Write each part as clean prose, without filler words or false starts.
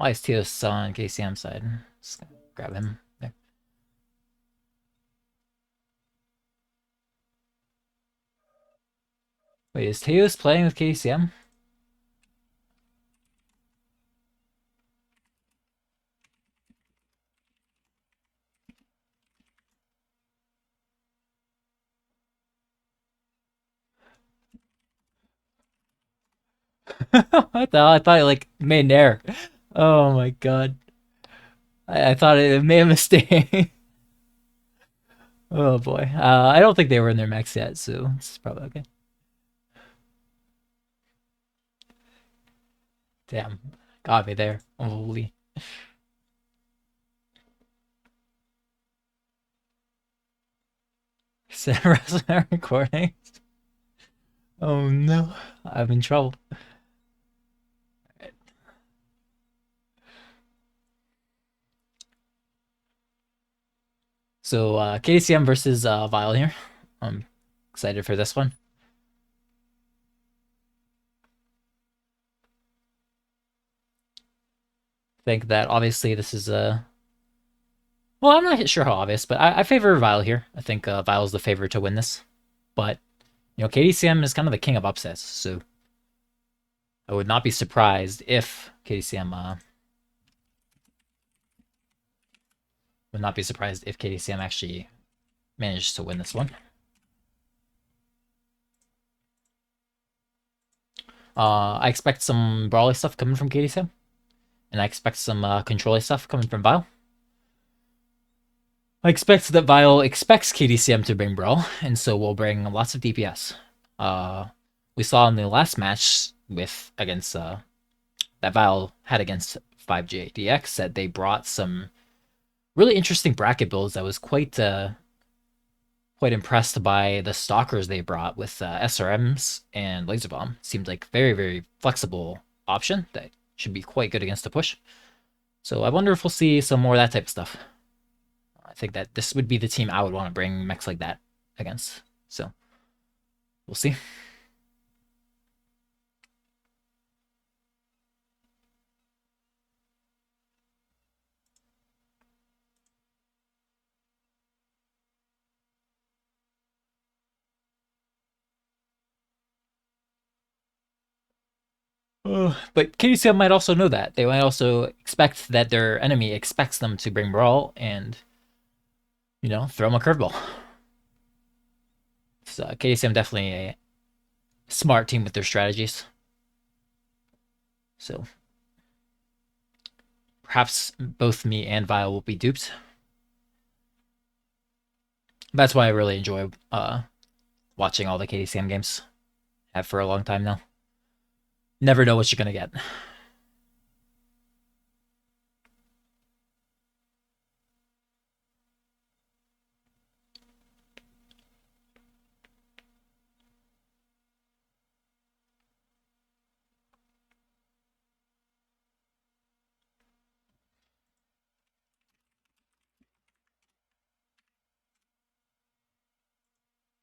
Why is Teos on KCM side? Just gonna grab him there. Wait, is Teos playing with KDCM? What the hell? I thought it like made an error. Oh my god. I thought it made a mistake. Oh boy. I don't think they were in their max yet, so it's probably okay. Damn. Got me there. Holy. Set wrestling recording. Oh no. I'm in trouble. So KDCM versus Vile here. I'm excited for this one. Think that obviously this is a well, I'm not sure how obvious, but I favor Vile here. I think Vile is the favorite to win this. But, you know, KDCM is kind of the king of upsets, so I would not be surprised if KDCM would not be surprised if KDCM actually managed to win this one. I expect some brawly stuff coming from KDCM, and I expect some controlly stuff coming from Vile. I expect that Vile expects KDCM to bring Brawl, and so we'll bring lots of DPS. We saw in the last match with against that Vile had against 5JDX that they brought some really interesting bracket builds. I was quite impressed by the stalkers they brought with SRMs and Laser Bomb. Seemed like very flexible option that should be quite good against the push. So I wonder if we'll see some more of that type of stuff. I think that this would be the team I would want to bring mechs like that against. So we'll see. But KDCM might also know that. They might also expect that their enemy expects them to bring Brawl and, you know, throw them a curveball. So KDCM definitely a smart team with their strategies. So perhaps both me and Vile will be duped. That's why I really enjoy watching all the KDCM games. Have for a long time now. Never know what you're gonna get.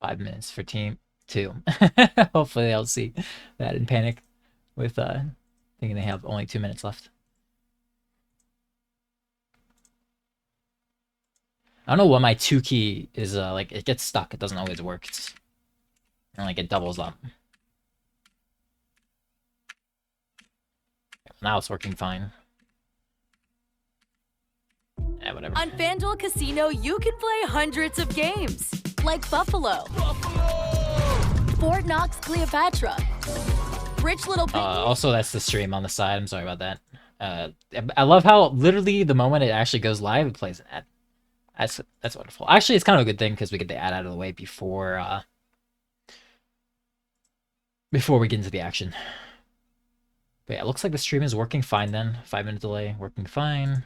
.5 minutes for team 2. Hopefully they'll see that and panic with thinking they have only 2 minutes left. I don't know what my 2 key is like. It gets stuck. It doesn't always work. It's like it doubles up. Now it's working fine. Yeah, whatever. On FanDuel Casino, you can play hundreds of games, like Buffalo, Fort Knox Cleopatra, Rich Little Piggy. Also, that's the stream on the side. I'm sorry about that. I love how literally the moment it actually goes live, it plays an ad. That's wonderful. Actually, it's kind of a good thing because we get the ad out of the way before we get into the action. But yeah, it looks like the stream is working fine then. 5-minute delay, working fine.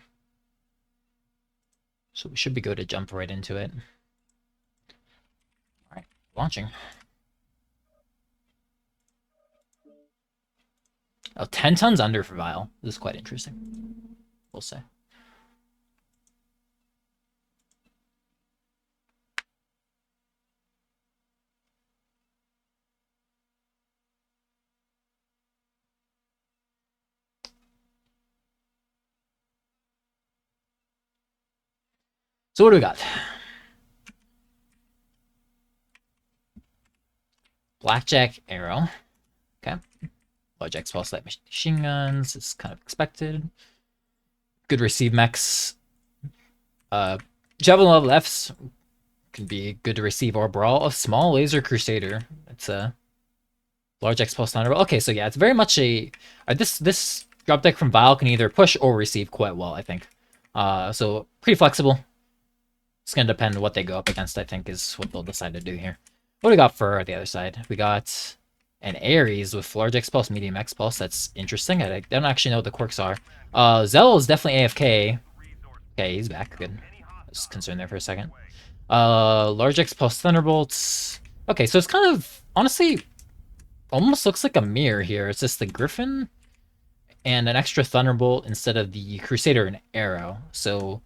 So we should be good to jump right into it. All right, launching. Oh, 10 tons under for Vile. This is quite interesting, we'll say. So what do we got? Blackjack Arrow. Okay. Large X pulse light machine guns. It's kind of expected. Good receive mechs. Javelin level Fs can be good to receive or brawl. A small laser crusader. It's a large X pulse thunderbolt. Okay, so yeah, it's very much a this drop deck from Vile can either push or receive quite well, I think. So pretty flexible. It's gonna depend on what they go up against, I think, is what they'll decide to do here. What do we got for the other side? We got an Ares with large X pulse, medium X pulse. That's interesting. I don't actually know what the quirks are. Zell is definitely AFK. Okay, he's back. Good. I was concerned there for a second. Large X pulse thunderbolts. Okay, so it's kind of honestly almost looks like a mirror here. It's just the Griffin and an extra thunderbolt instead of the Crusader and arrow. So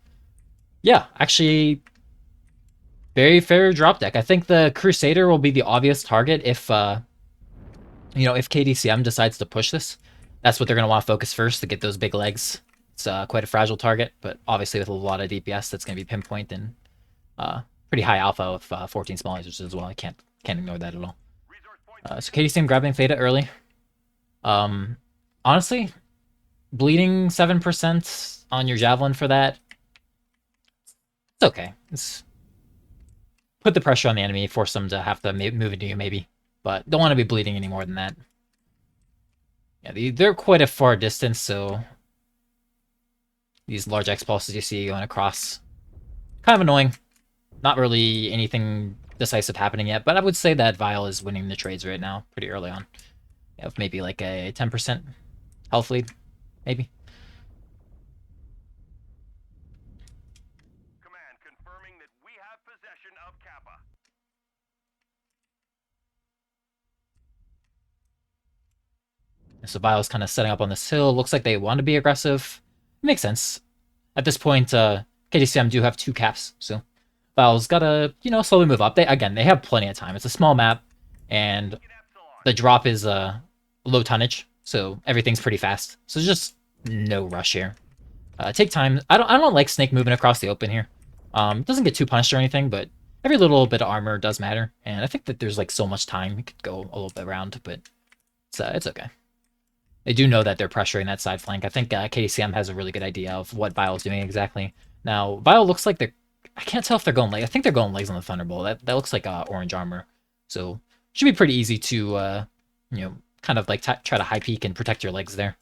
yeah, actually very fair drop deck. I think the Crusader will be the obvious target if if KDCM decides to push this. That's what they're going to want to focus first to get those big legs. It's quite a fragile target, but obviously with a lot of DPS, that's going to be pinpoint and pretty high alpha with 14 small lasers as well. I can't ignore that at all. So KDCM grabbing Theta early. Honestly, bleeding 7% on your Javelin for that, it's okay. It's put the pressure on the enemy, force them to have to move into you maybe, but don't want to be bleeding any more than that. Yeah, they're quite a far distance, so these large X pulses you see going across, kind of annoying. Not really anything decisive happening yet, but I would say that Vile is winning the trades right now, pretty early on. Yeah, with maybe like a 10% health lead, maybe. Command confirming that we have possession of Kappa. So Vile's kind of setting up on this hill. Looks like they want to be aggressive. Makes sense. At this point, KDCM do have 2 caps, so Vile's got to, slowly move up. They have plenty of time. It's a small map, and the drop is low tonnage, so everything's pretty fast. So there's just no rush here. Take time. I don't like Snake moving across the open here. Doesn't get too punished or anything, but every little bit of armor does matter, and I think that there's like so much time you could go a little bit around, but it's okay. They do know that they're pressuring that side flank. I think KDCM has a really good idea of what Vile's doing exactly. Now, Vile looks like they're... I can't tell if they're going legs. I think they're going legs on the Thunderbolt. That looks like orange armor. So, should be pretty easy to, kind of like try to high peek and protect your legs there.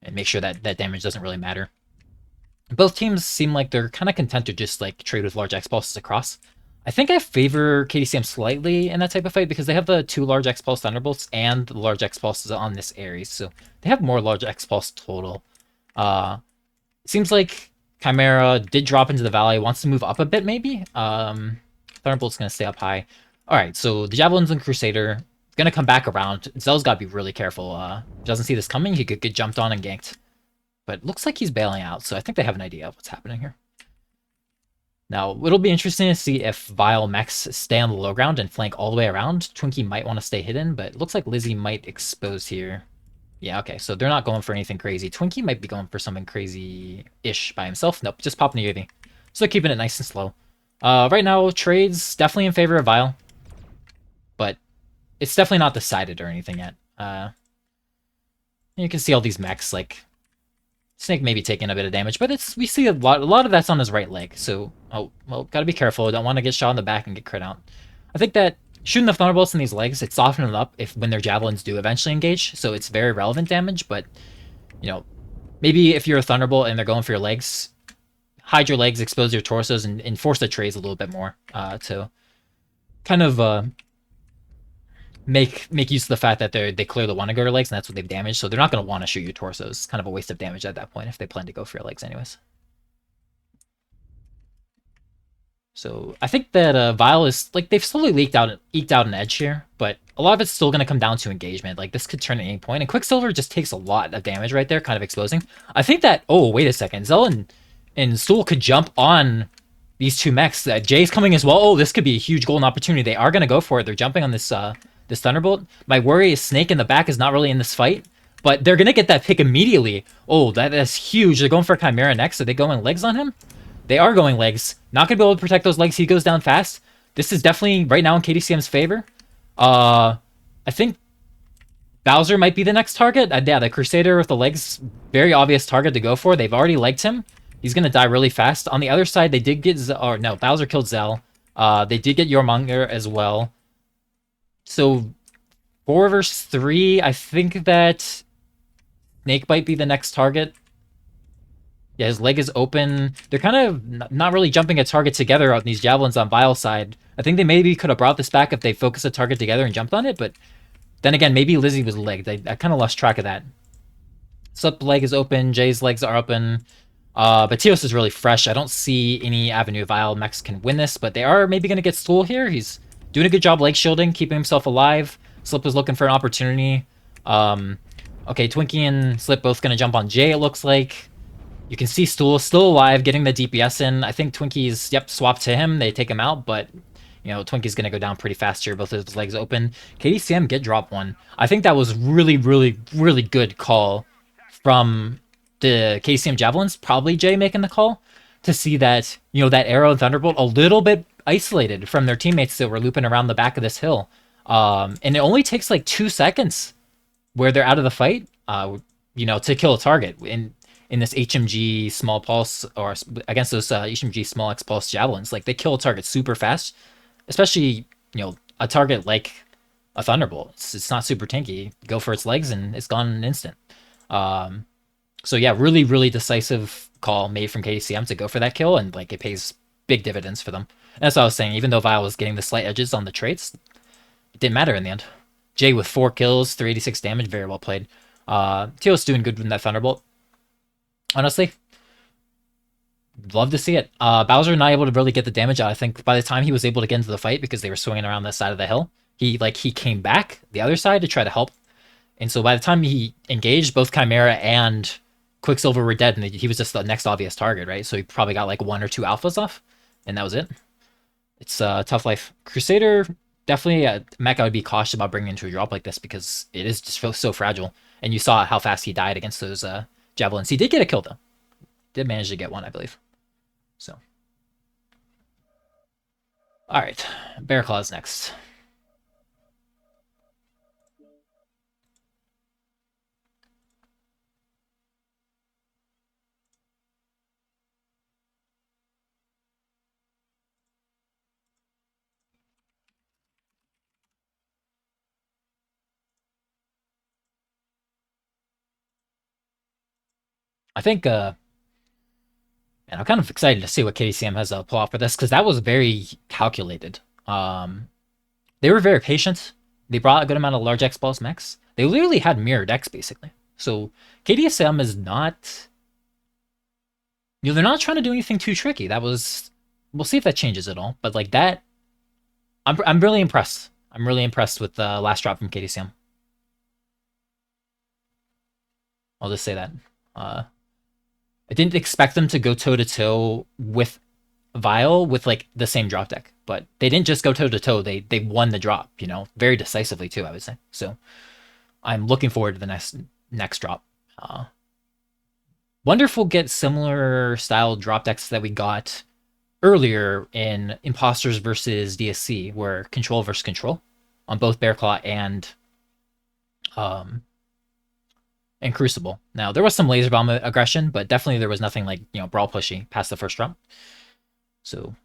And make sure that damage doesn't really matter. Both teams seem like they're kind of content to just like trade with large X pulses across. I think I favor KDCM slightly in that type of fight because they have the 2 large X Pulse Thunderbolts and the large X Pulses on this Ares, so they have more large X Pulse total. Seems like Chimera did drop into the valley, wants to move up a bit maybe. Thunderbolt's gonna stay up high. Alright, so the Javelin's and Crusader gonna come back around. Zell's gotta be really careful. Doesn't see this coming, he could get jumped on and ganked. But looks like he's bailing out, so I think they have an idea of what's happening here. Now, it'll be interesting to see if Vile mechs stay on the low ground and flank all the way around. Twinkie might want to stay hidden, but it looks like Lizzie might expose here. Yeah, okay, so they're not going for anything crazy. Twinkie might be going for something crazy-ish by himself. Nope, just popping the UAV. So they're keeping it nice and slow. Right now, trades definitely in favor of Vile, but it's definitely not decided or anything yet. You can see all these mechs, like... Snake may be taking a bit of damage, but we see a lot of that's on his right leg. So, gotta be careful. Don't want to get shot in the back and get crit out. I think that shooting the Thunderbolts in these legs, it softens it up when their Javelins do eventually engage. So it's very relevant damage, but, maybe if you're a Thunderbolt and they're going for your legs, hide your legs, expose your torsos, and force the trades a little bit more to kind of make use of the fact that they clearly want to go to legs, and that's what they've damaged, so they're not going to want to shoot your torsos. It's kind of a waste of damage at that point if they plan to go for your legs anyways. So I think that Vile is like they've slowly eked out an edge here, but a lot of it's still gonna come down to engagement. Like this could turn at any point, and Quicksilver just takes a lot of damage right there, kind of exposing. I think that wait a second, Zell and Stool could jump on these two mechs. Jay's coming as well. Oh, this could be a huge golden opportunity. They are gonna go for it. They're jumping on this Thunderbolt. My worry is Snake in the back is not really in this fight, but they're gonna get that pick immediately. Oh, that's huge. They're going for Chimera next. Are they going legs on him? They are going legs. Not going to be able to protect those legs. He goes down fast. This is definitely right now in KDCM's favor. I think Bowser might be the next target. Yeah, the Crusader with the legs, very obvious target to go for. They've already legged him. He's going to die really fast. On the other side, they did get... Or no, Bowser killed Zell. They did get Yormonger as well. So 4 versus 3, I think that Snake might be the next target. Yeah, his leg is open. They're kind of not really jumping a target together on these javelins on Vile's side. I think they maybe could have brought this back if they focused a target together and jumped on it, but then again, maybe Lizzie was legged. I kind of lost track of that. Slip leg is open. Jay's legs are open. But Teos is really fresh. I don't see any avenue Vile mechs can win this, but they are maybe going to get Stool here. He's doing a good job leg shielding, keeping himself alive. Slip is looking for an opportunity. Okay, Twinkie and Slip both going to jump on Jay, it looks like. You can see Stool still alive, getting the DPS in. I think Twinkie's, swapped to him. They take him out, but, Twinkie's going to go down pretty fast here. Both of his legs open. KDCM get drop 1. I think that was really, really, really good call from the KDCM Javelins. Probably Jay making the call to see that, that Arrow and Thunderbolt a little bit isolated from their teammates that were looping around the back of this hill. And it only takes like 2 seconds where they're out of the fight, to kill a target. In this HMG small pulse or against those HMG small X pulse javelins, like they kill a target super fast, especially a target like a Thunderbolt. It's not super tanky. Go for its legs and it's gone in an instant. So yeah, really really decisive call made from KDCM to go for that kill, and like it pays big dividends for them. And that's what I was saying. Even though Vile was getting the slight edges on the traits, it didn't matter in the end. Jay with 4 kills, 386 damage, very well played. Teos doing good with that Thunderbolt. Honestly, love to see it. Bowser not able to really get the damage out. I think by the time he was able to get into the fight, because they were swinging around the side of the hill, he came back the other side to try to help. And so by the time he engaged, both Chimera and Quicksilver were dead, and he was just the next obvious target, right? So he probably got like 1 or 2 alphas off, and that was it. It's tough life. Crusader, definitely a mech I would be cautious about bringing into a drop like this, because it is just so fragile. And you saw how fast he died against those javelins. He did get a kill though. Did manage to get 1, I believe. So, all right, Bear Claws next. I think, and I'm kind of excited to see what KDCM has to pull off for this, because that was very calculated. They were very patient. They brought a good amount of large X Pulse mechs. They literally had mirrored X, basically. So KDSM is not... they're not trying to do anything too tricky. That was... We'll see if that changes at all. But like that... I'm really impressed. I'm really impressed with the last drop from KDCM. I'll just say that. I didn't expect them to go toe-to-toe with Vile with like the same drop deck, but they didn't just go toe-to-toe. They won the drop, very decisively too, I would say. So I'm looking forward to the next drop. Wonder if we'll get similar style drop decks that we got earlier in Imposters versus DSC, where control versus control on both Bearclaw and Crucible. Now, there was some laser bomb aggression, but definitely there was nothing like, brawl pushy past the first drop. So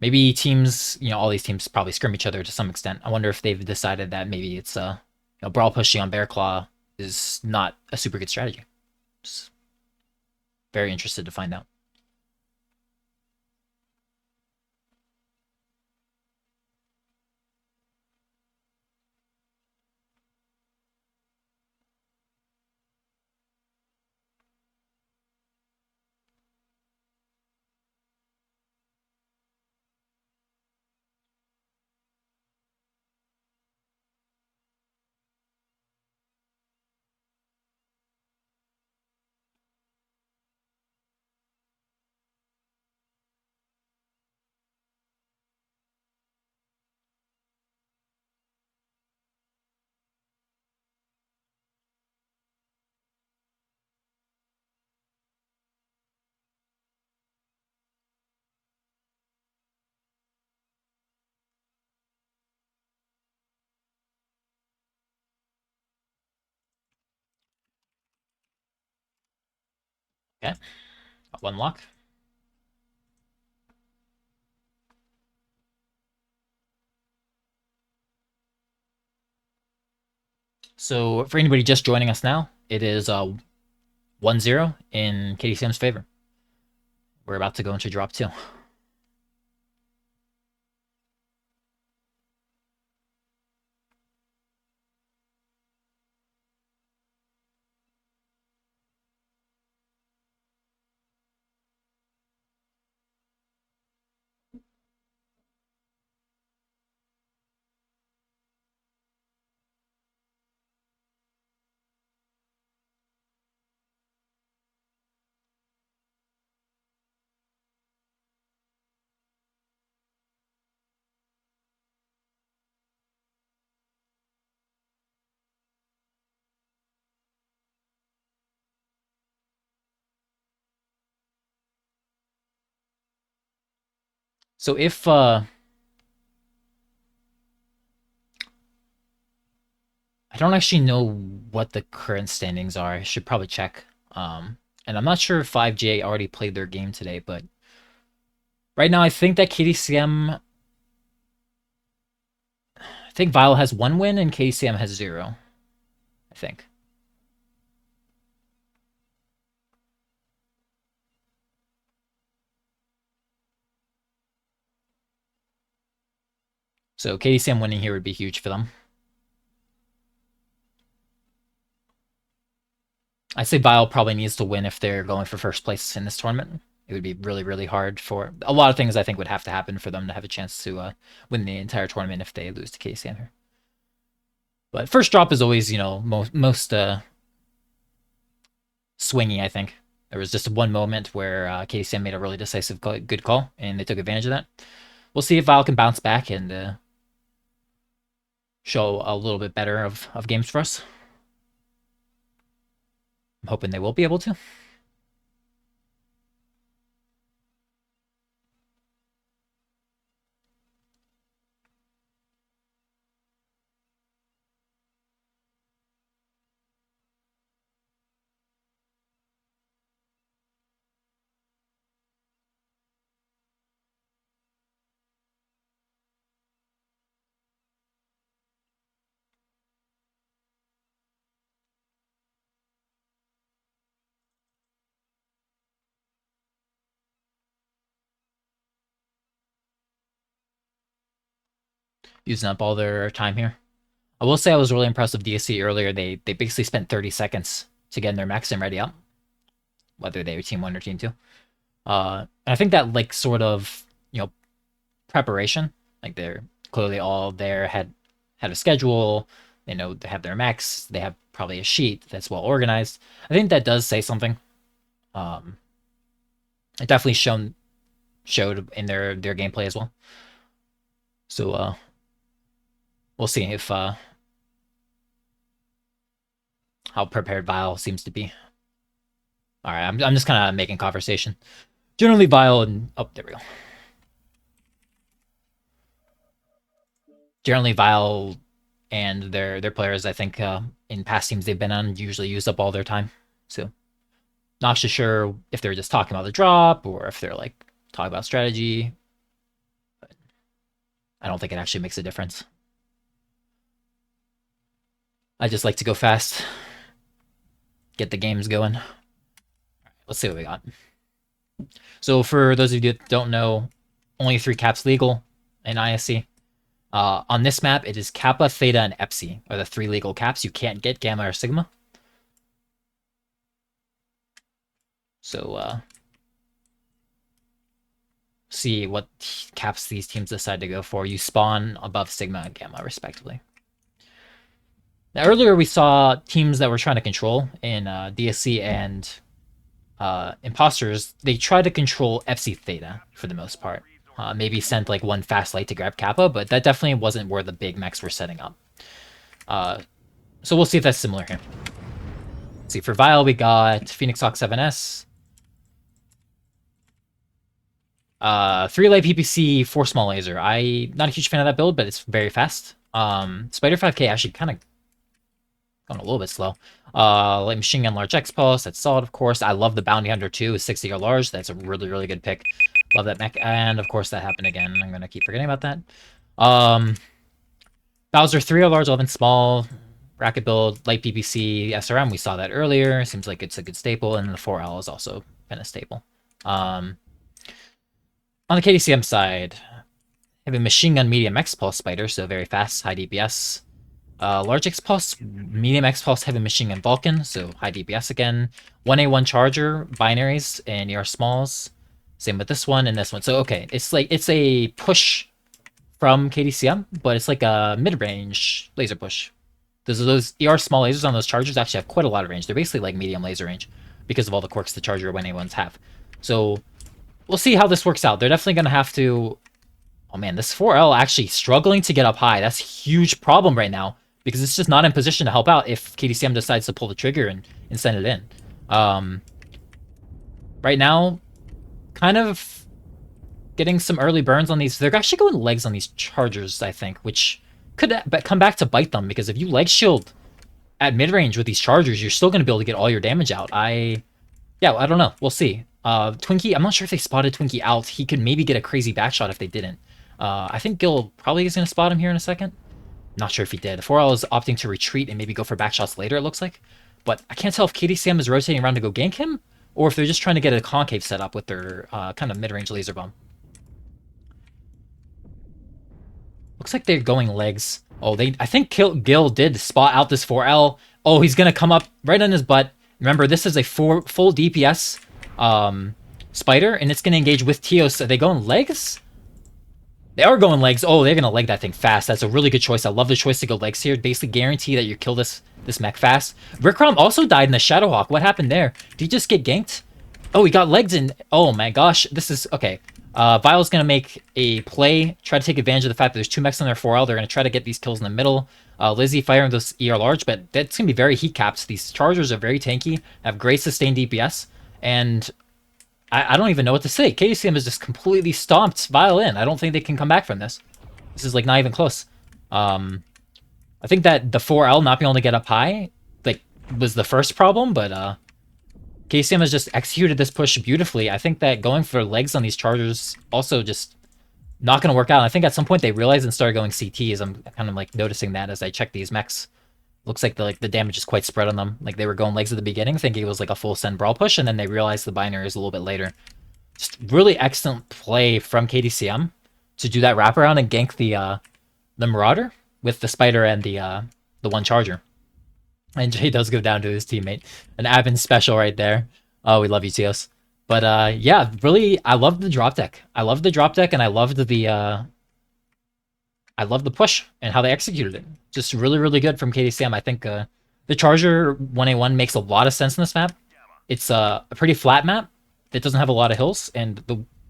maybe teams, all these teams probably scrim each other to some extent. I wonder if they've decided that maybe it's brawl pushy on Bearclaw is not a super good strategy. Just very interested to find out. Okay. Got one lock. So for anybody just joining us now, it is 1-0 in KDCM's favor. We're about to go into drop 2. So if I don't actually know what the current standings are. I should probably check. And I'm not sure if 5J already played their game today, but right now I think that KDCM, I think Vile has 1 win and KDCM has 0. I think. So KDCM winning here would be huge for them. I say Vile probably needs to win if they're going for first place in this tournament. It would be really, really hard for a lot of things. I think would have to happen for them to have a chance to win the entire tournament if they lose to KDCM here. But first drop is always, you know, most swingy. I think there was just one moment where KDCM made a really decisive, good call, and they took advantage of that. We'll see if Vile can bounce back and show a little bit better of games for us. I'm hoping they will be able to. Using up all their time here. I will say I was really impressed with DSC earlier. They basically spent 30 seconds to get their max sim ready up, whether they were team 1 or team 2. And I think that like sort of, you know, preparation, like they're clearly all there, had a schedule, they know they have their max, they have probably a sheet that's well organized. I think that does say something. It definitely showed in their gameplay as well. So we'll see if how prepared Vile seems to be. All right, I'm just kind of making conversation. Generally, Vile and oh, there we go. Generally, Vile and their players, I think, in past teams they've been on, usually use up all their time. So, not actually sure if they're just talking about the drop or if they're like talking about strategy. But I don't think it actually makes a difference. I just like to go fast, get the games going. All right, let's see what we got. So for those of you that don't know, only 3 caps legal in ISC. On this map, it is Kappa, Theta, and Epsi are the 3 legal caps. You can't get Gamma or Sigma. So see what caps these teams decide to go for. You spawn above Sigma and Gamma, respectively. Now, earlier we saw teams that were trying to control in DSC and Imposters. They tried to control FC Theta for the most part. Maybe sent like one fast light to grab Kappa, but that definitely wasn't where the big mechs were setting up. So we'll see if that's similar here. Let's see, for Vile, we got Phoenix Hawk 7S. 3-light PPC, 4 small laser. I'm not a huge fan of that build, but it's very fast. Spider 5K actually kind of gone a little bit slow. Like Machine Gun Large X Pulse, that's solid, of course. I love the Bounty Hunter too, with 60 or large. That's a really, really good pick. Love that mech. And of course, that happened again. I'm going to keep forgetting about that. Bowser 3 or large, 11 small. Racket build, light PPC, SRM. We saw that earlier. Seems like it's a good staple. And the 4L is also kind of staple. On the KDCM side, I have a Machine Gun Medium X Pulse Spider, so very fast, high DPS. Large X Pulse, Medium X Pulse, Heavy Machine Gun Vulcan, so high DPS again. 1A1 Charger, binaries, and ER smalls. Same with this one and this one. So okay, it's a push from KDCM, but it's like a mid-range laser push. Those ER small lasers on those chargers actually have quite a lot of range. They're basically like medium laser range because of all the quirks the charger 1A1s have. So we'll see how this works out. They're definitely going to have to... Oh man, this 4L actually struggling to get up high. That's a huge problem right now because it's just not in position to help out if KDCM decides to pull the trigger and send it in. Right now, kind of getting some early burns on these. They're actually going legs on these chargers, I think, which could come back to bite them because if you leg shield at mid-range with these chargers, you're still going to be able to get all your damage out. Yeah, I don't know. We'll see. Twinkie, I'm not sure if they spotted Twinkie out. He could maybe get a crazy backshot if they didn't. I think Gil probably is going to spot him here in a second. Not sure if he did. 4L is opting to retreat and maybe go for backshots later, it looks like. But I can't tell if KDCM is rotating around to go gank him, or if they're just trying to get a concave set up with their kind of mid-range laser bomb. Looks like they're going legs. Oh, I think Gil did spot out this 4L. Oh, he's going to come up right on his butt. Remember, this is a full DPS spider, and it's going to engage with Teos. Are they going legs? They are going legs. Oh, they're going to leg that thing fast. That's a really good choice. I love the choice to go legs here. Basically guarantee that you kill this mech fast. Rickrom also died in the Shadowhawk. What happened there? Did he just get ganked? Oh, he got legs in. Oh my gosh. This is... Okay. Vile's going to make a play, try to take advantage of the fact that there's two mechs on their 4L. They're going to try to get these kills in the middle. Lizzie firing those ER large, but that's going to be very heat capped. These chargers are very tanky, have great sustained DPS, and I don't even know what to say. KDCM has just completely stomped Vile in. I don't think they can come back from this. This is like not even close. I think that the 4L not being able to get up high like was the first problem, but KDCM has just executed this push beautifully. I think that going for legs on these chargers also just not going to work out. I think at some point they realized and started going CTs. I'm kind of like noticing that as I check these mechs. Looks like the damage is quite spread on them. Like they were going legs at the beginning, thinking it was like a full send brawl push, and then they realized the binary is a little bit later. Just really excellent play from KDCM to do that wraparound and gank the Marauder with the Spider and the one charger. And Jay does go down to his teammate. An Abin special right there. Oh, we love you, Teos. But yeah, really, I love the drop deck. I love the drop deck, and I loved the push and how they executed it. Just really, really good from KDCM. I think the Charger 1A1 makes a lot of sense in this map. It's a pretty flat map that doesn't have a lot of hills, and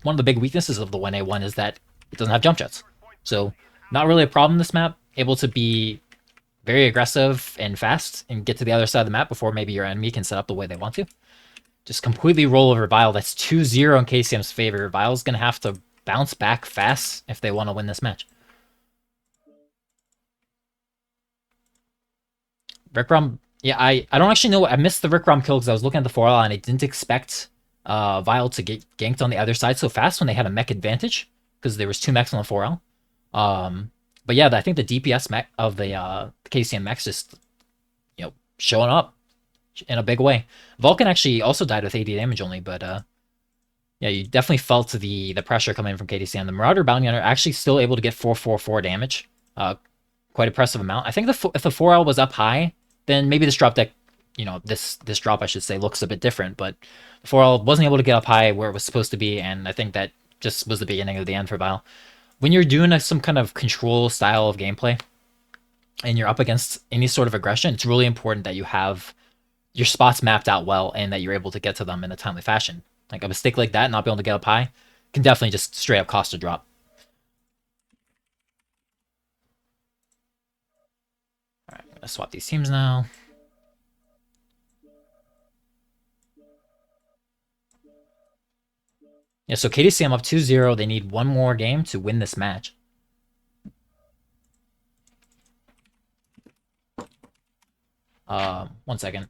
one of the big weaknesses of the 1A1 is that it doesn't have jump jets. So not really a problem in this map. Able to be very aggressive and fast and get to the other side of the map before maybe your enemy can set up the way they want to. Just completely roll over Vile. That's 2-0 in KCM's favor. Vile's going to have to bounce back fast if they want to win this match. Rickrom, yeah, I don't actually know. I missed the Rickrom kill because I was looking at the 4L and I didn't expect Vile to get ganked on the other side so fast when they had a mech advantage because there was two mechs on the 4L. But yeah, I think the DPS mech of the KCM mechs just, showing up in a big way. Vulcan actually also died with 80 damage only, but yeah, you definitely felt the pressure coming in from KDCM. The Marauder Bounty Hunter actually still able to get 444 damage. Quite impressive amount. I think if the 4L was up high, then maybe this drop deck, this drop, I should say, looks a bit different, but the 4L wasn't able to get up high where it was supposed to be, and I think that just was the beginning of the end for Vile. When you're doing some kind of control style of gameplay, and you're up against any sort of aggression, it's really important that you have your spots mapped out well and that you're able to get to them in a timely fashion. Like a mistake like that, not being able to get up high, can definitely just straight up cost a drop. Alright, I'm gonna swap these teams now. Yeah, so KDCM up 2-0. They need one more game to win this match. One second.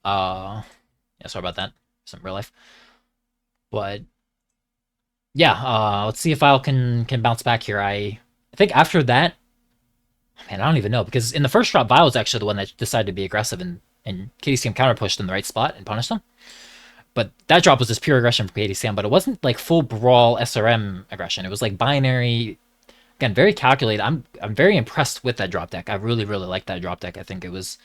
Yeah, sorry about that. Some real life. But yeah, let's see if Vile can bounce back here. I think after that, man, I don't even know because in the first drop, Vile was actually the one that decided to be aggressive and KDCM counter pushed in the right spot and punished them. But that drop was just pure aggression from KDCM, but it wasn't like full brawl SRM aggression. It was like binary, again, very calculated. I'm very impressed with that drop deck. I really like that drop deck. I think it was,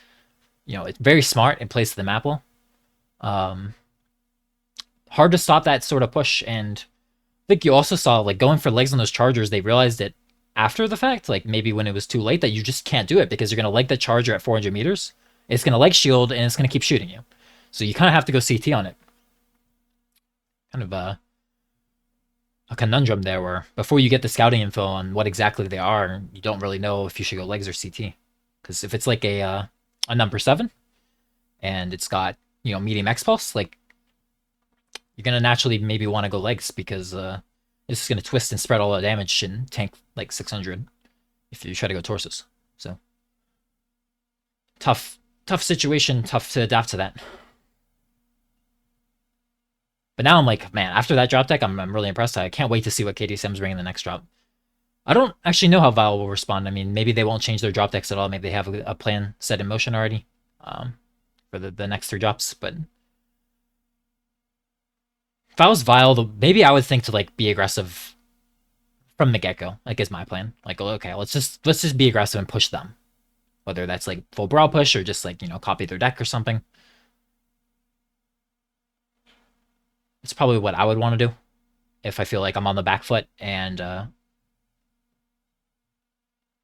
it's very smart in place of the map well. Um, Hard to stop that sort of push, and I think you also saw like going for legs on those chargers. They realized it after the fact, like maybe when it was too late, that you just can't do it because you're gonna leg the charger at 400 meters. It's gonna leg shield and it's gonna keep shooting you. So you kind of have to go CT on it. Kind of a conundrum there where before you get the scouting info on what exactly they are, you don't really know if you should go legs or CT. Because if it's like a number 7 and it's got medium X pulse, like you're gonna naturally maybe want to go legs because it's gonna twist and spread all the damage and tank like 600 if you try to go torsos. So tough situation, tough to adapt to that. But now I'm like, man, after that drop deck, I'm really impressed. I can't wait to see what KDCM's bringing the next drop. I don't actually know how Val will respond. I mean, maybe they won't change their drop decks at all. Maybe they have a plan set in motion already for the next 3 drops. But if I was Vile, maybe I would think to like be aggressive from the get go. Like is my plan. Like okay, let's just be aggressive and push them. Whether that's like full brawl push or just like copy their deck or something. It's probably what I would want to do if I feel like I'm on the back foot and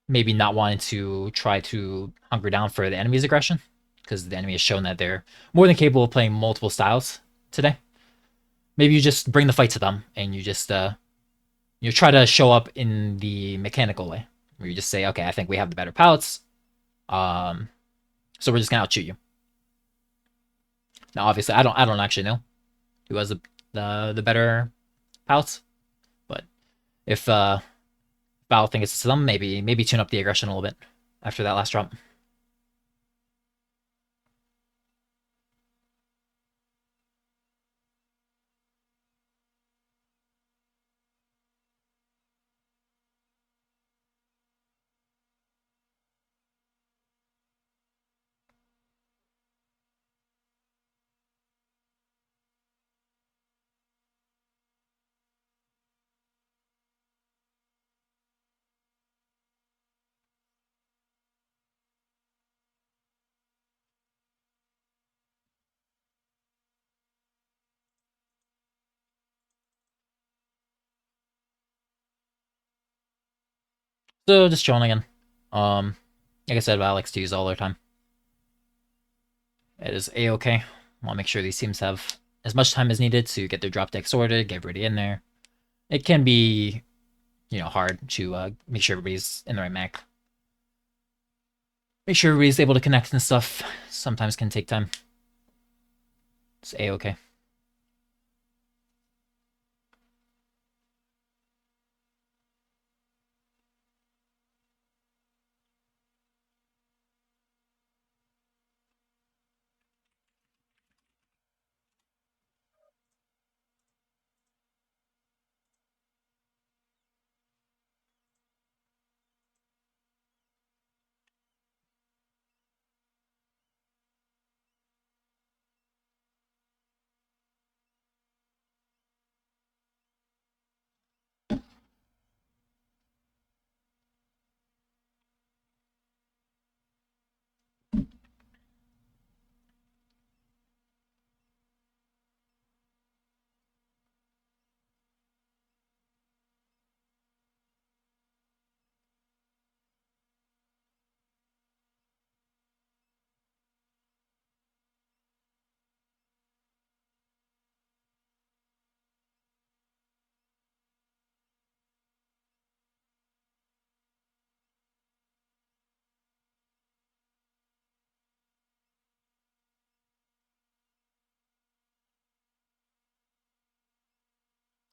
maybe not wanting to try to hunker down for the enemy's aggression because the enemy has shown that they're more than capable of playing multiple styles today. Maybe you just bring the fight to them and you just you try to show up in the mechanical way where you just say, okay, I think we have the better pallets, so we're just gonna outshoot you. Now, obviously, I don't actually know who has the better pallets, but if Val thinks it's them, maybe tune up the aggression a little bit after that last drop. So just chilling again. Um, like I said, Val likes to use all their time. It is a-okay. Want to make sure these teams have as much time as needed to get their drop deck sorted, get everybody in there. It can be, hard to make sure everybody's in the right mech. Make sure everybody's able to connect and stuff. Sometimes can take time. It's a-okay.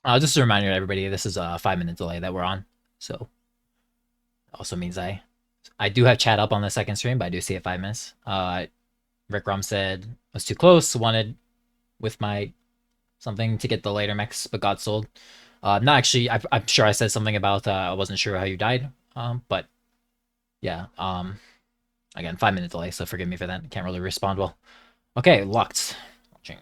Just a reminder to everybody, this is a 5-minute delay that we're on. So also means I do have chat up on the second stream, but I do see it 5 minutes. Rick Rom said was too close, wanted with my something to get the later mechs, but got sold. Not actually. I'm sure I said something about I wasn't sure how you died. But yeah. Again, 5-minute delay, so forgive me for that. Can't really respond well. Okay, locked. Watching.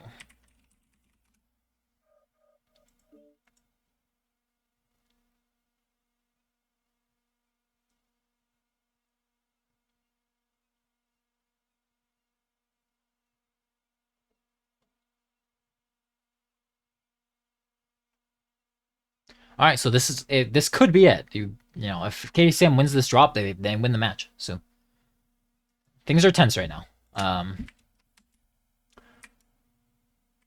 All right, so this is it. This could be it. You know, if KDCM wins this drop, they win the match. So things are tense right now.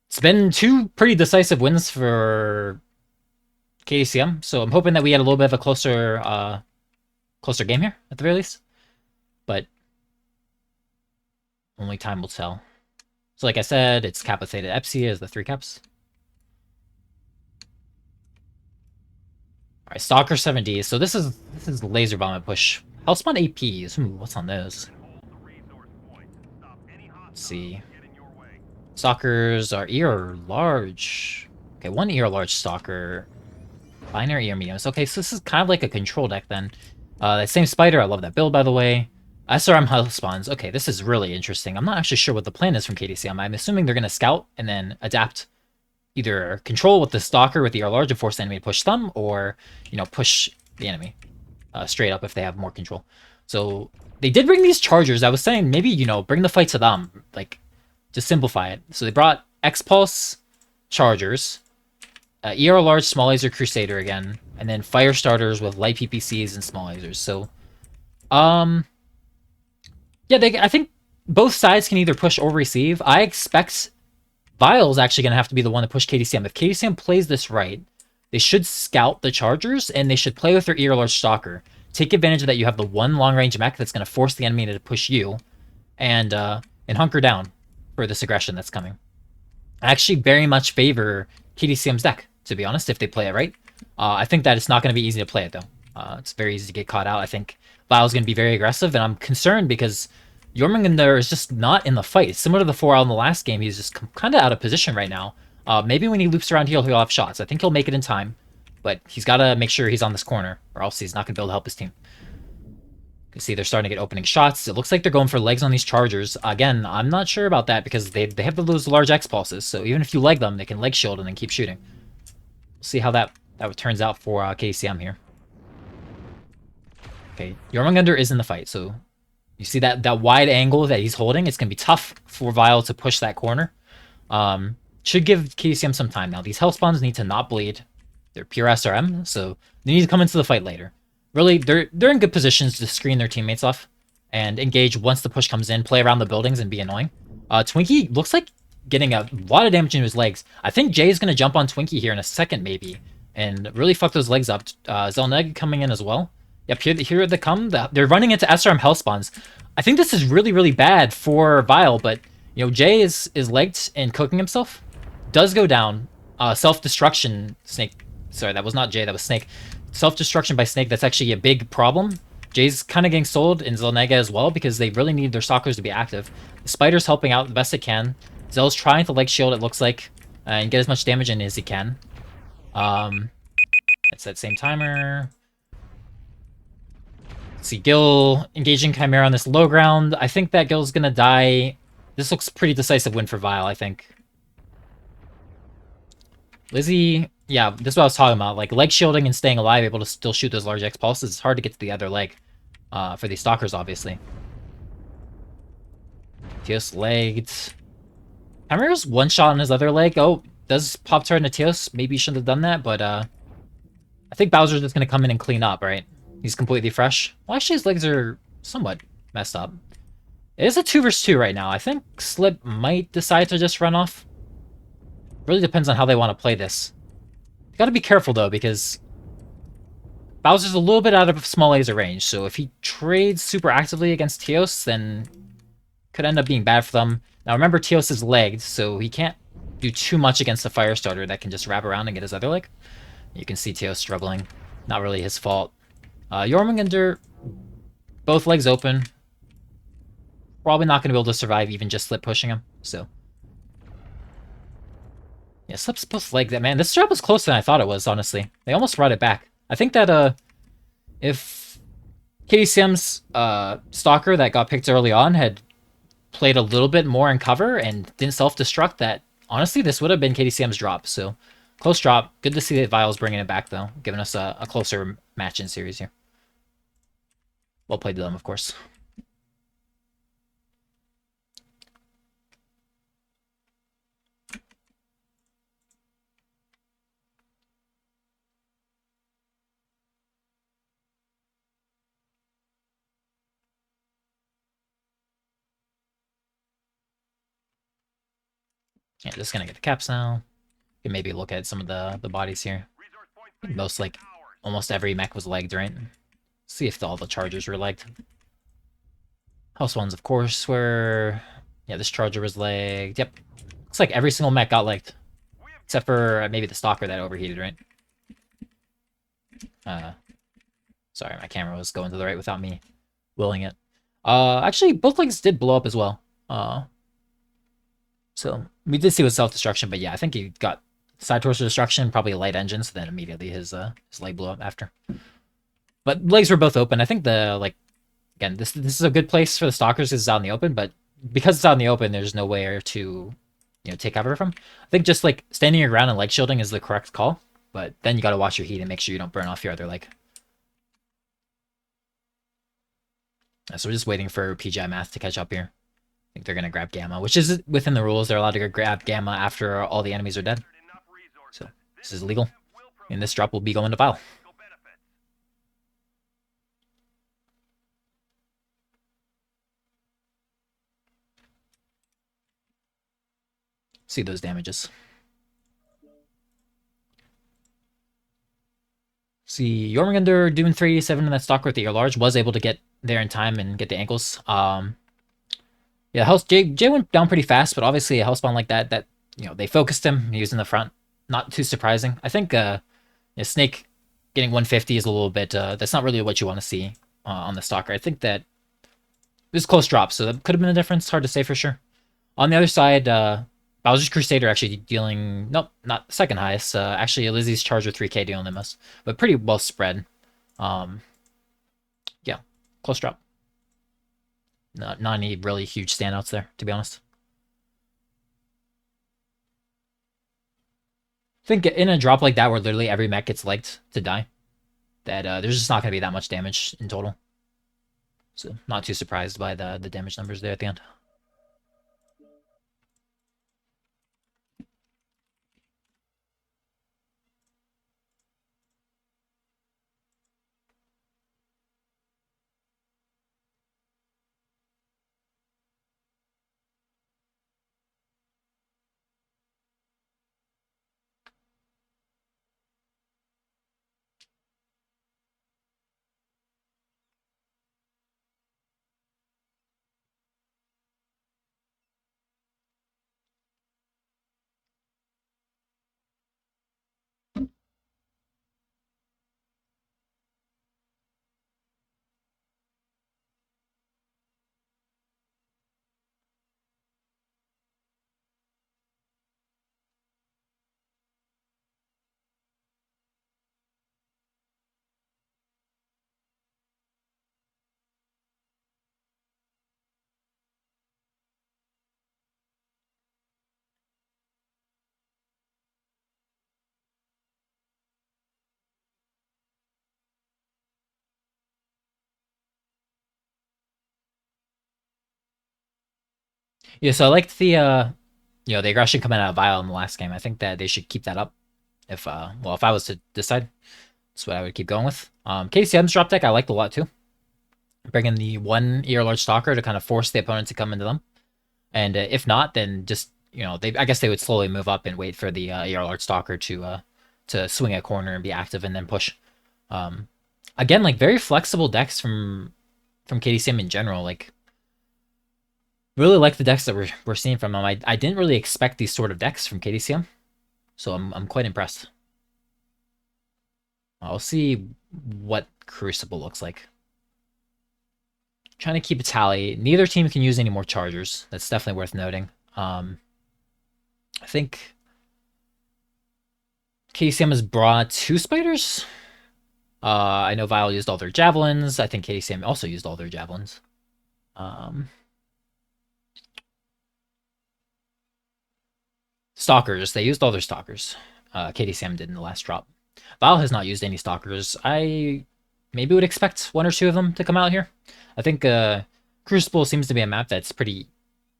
It's been 2 pretty decisive wins for KDCM, so I'm hoping that we get a little bit of a closer game here at the very least. But only time will tell. So like I said, it's Kappa Theta Epsilon as the 3 caps. All right, Stalker 7D. So this is laser bomb at push. Hellspawn APs. What's on those? Let's see. Stalkers are ear large. Okay, 1 ear large stalker. Binary ear mediums. Okay, so this is kind of like a control deck then. That same spider. I love that build, by the way. SRM Hellspawns. Okay, this is really interesting. I'm not actually sure what the plan is from KDCM. I'm assuming they're going to scout and then adapt, either control with the stalker with the ear large and force the enemy to push them, or, you know, push the enemy straight up if they have more control. So they did bring these chargers. I was saying maybe, you know, bring the fight to them, like just simplify it. So they brought X-Pulse chargers, ER large small laser crusader again, and then fire starters with light PPCs and small lasers. So yeah, I think both sides can either push or receive. I expect Vile's actually going to have to be the one to push KDCM. If KDCM plays this right, they should scout the chargers, and they should play with their ear large stalker. Take advantage of that you have the 1 long-range mech that's going to force the enemy to push you, and hunker down for this aggression that's coming. I actually very much favor KDCM's deck, to be honest, if they play it right. I think that it's not going to be easy to play it, though. It's very easy to get caught out. I think Vile's going to be very aggressive, and I'm concerned because Jormungandr is just not in the fight. It's similar to the 4L in the last game. He's just kind of out of position right now. Maybe when he loops around here, he'll have shots. I think he'll make it in time, but he's got to make sure he's on this corner, or else he's not going to be able to help his team. You can see they're starting to get opening shots. It looks like they're going for legs on these chargers. Again, I'm not sure about that because they have those large X pulses, so even if you leg them, they can leg shield and then keep shooting. We'll see how that turns out for KCM here. Okay, Jormungandr is in the fight, so you see that wide angle that he's holding. It's going to be tough for Vile to push that corner. Should give KCM some time now. These health spawns need to not bleed. They're pure SRM, so they need to come into the fight later. Really, they're in good positions to screen their teammates off and engage once the push comes in, play around the buildings, and be annoying. Twinkie looks like getting a lot of damage into his legs. I think Jay is going to jump on Twinkie here in a second, maybe, and really fuck those legs up. Zelneg coming in as well. Yep, here they come. They're running into SRM health spawns. I think this is really, really bad for Vile, but, you know, Jay is legged and cooking himself. Does go down. Self-destruction, Snake. Sorry, that was not Jay, that was Snake. Self-destruction by Snake, that's actually a big problem. Jay's kind of getting sold, and Zelnega as well, because they really need their stalkers to be active. The Spider's helping out the best it can. Zell's trying to leg shield, it looks like, and get as much damage in as he can. It's that same timer. Let's see, Gil engaging Chimera on this low ground. I think that Gil's gonna die. This looks pretty decisive win for Vile, I think. Lizzie, yeah, this is what I was talking about. Like, leg shielding and staying alive, able to still shoot those large X pulses. It's hard to get to the other leg for these stalkers, obviously. Teos legged. Chimera's one shot on his other leg. Oh, does Pop-Tart into Teos? Maybe he shouldn't have done that, but I think Bowser's just going to come in and clean up, right? He's completely fresh. Well, actually, his legs are somewhat messed up. It is a 2 versus 2 right now. I think Slip might decide to just run off. Really depends on how they want to play this. You got to be careful, though, because Bowser's a little bit out of small laser range, so if he trades super actively against Teos, then could end up being bad for them. Now, remember, Teos is legged, so he can't do too much against the fire starter that can just wrap around and get his other leg. You can see Teo struggling. Not really his fault. Jormungandr, both legs open. Probably not going to be able to survive even just slip pushing him. So yeah, slips both legs. That man, this job was closer than I thought it was. Honestly, they almost brought it back. I think that if KDCM's stalker that got picked early on had played a little bit more in cover and didn't self-destruct, that honestly this would have been KDCM's drop. So close drop. Good to see that Vile's bringing it back though, giving us a closer match in series here. Well played to them, of course. Yeah, just gonna get the caps now. You can maybe look at some of the bodies here. I think most, like, almost every mech was legged, right? See if all the chargers were legged. House ones, of course, were... Yeah, this charger was legged. Yep. Looks like every single mech got legged. Except for maybe the stalker that overheated, right? Sorry, my camera was going to the right without me willing it. Actually, both legs did blow up as well. So we did see with self-destruction, but yeah, I think he got side torso destruction, probably a light engine, so then immediately his leg blew up after. But legs were both open. I think again, this is a good place for the stalkers because it's out in the open, but because it's out in the open, there's nowhere to take cover from. I think just like standing your ground and leg shielding is the correct call, but then you got to watch your heat and make sure you don't burn off your other leg. So we're just waiting for PGI Math to catch up here. I think they're going to grab Gamma, which is within the rules. They're allowed to grab Gamma after all the enemies are dead. So this is legal. And this drop will be going to Vile. See those damages. See, Jormungandr doing 387 in that stalker with the ear large, was able to get there in time and get the ankles. Yeah, Jay went down pretty fast, but obviously a hellspawn like that they focused him. He was in the front. Not too surprising. I think Snake getting 150 is a little bit, that's not really what you want to see on the stalker. I think that this is close drop, so that could have been a difference. Hard to say for sure. On the other side, Bowser's Crusader actually dealing... Nope, not second highest. Actually, Lizzie's Charger 3k dealing the most. But pretty well spread. Yeah, close drop. Not any really huge standouts there, to be honest. I think in a drop like that where literally every mech gets legged to die, that there's just not going to be that much damage in total. So not too surprised by the damage numbers there at the end. Yeah, so I liked the aggression coming out of Vile in the last game. I think that they should keep that up. If if I was to decide, that's what I would keep going with. KDCM's drop deck I liked a lot too. Bring in the one ear large stalker to kind of force the opponent to come into them, and if not, then just I guess they would slowly move up and wait for the ear large stalker to swing a corner and be active and then push. Again, like very flexible decks from KDCM in general. Like Really like the decks that we're seeing from them. I didn't really expect these sort of decks from KDCM, so I'm quite impressed. I'll see what Crucible looks like. Trying to keep a tally. Neither team can use any more chargers. That's definitely worth noting. I think KDCM has brought 2 spiders. I know Vile used all their javelins. I think KDCM also used all their javelins. Stalkers. They used all their stalkers. KDCM did in the last drop. Vile has not used any stalkers. I maybe would expect 1 or 2 of them to come out here. I think Crucible seems to be a map that's pretty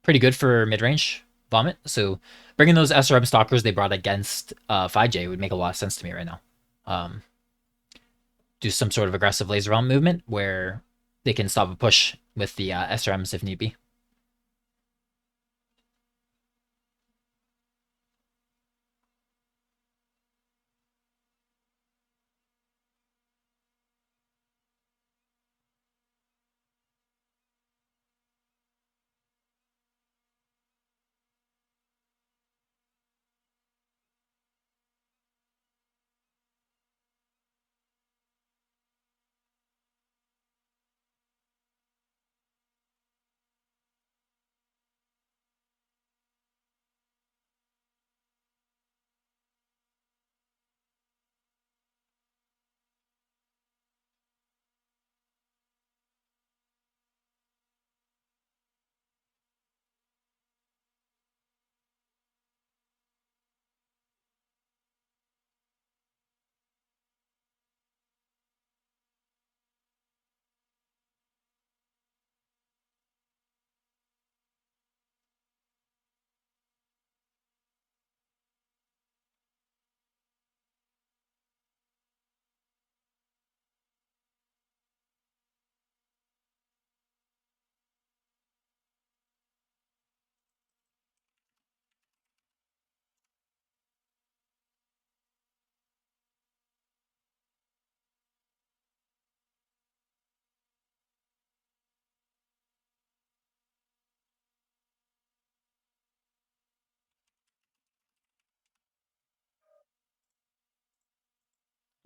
good for mid-range Vomit. So bringing those SRM stalkers they brought against 5J would make a lot of sense to me right now. Do some sort of aggressive laser bomb movement where they can stop a push with the SRMs if need be.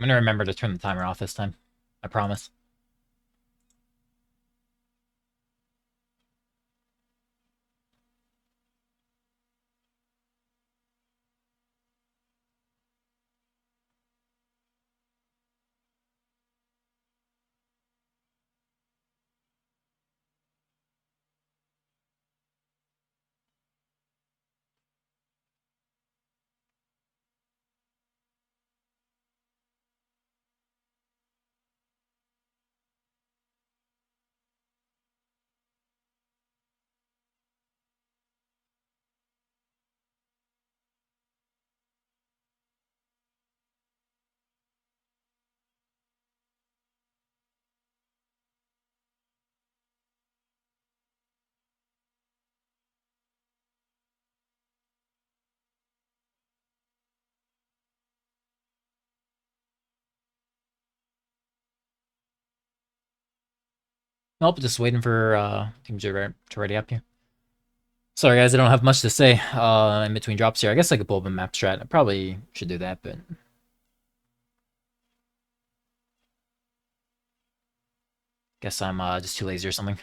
I'm gonna remember to turn the timer off this time. I promise. Nope, just waiting for teams to ready up here. Sorry guys, I don't have much to say in between drops here. I guess I could pull up a map strat. I probably should do that, but guess I'm just too lazy or something.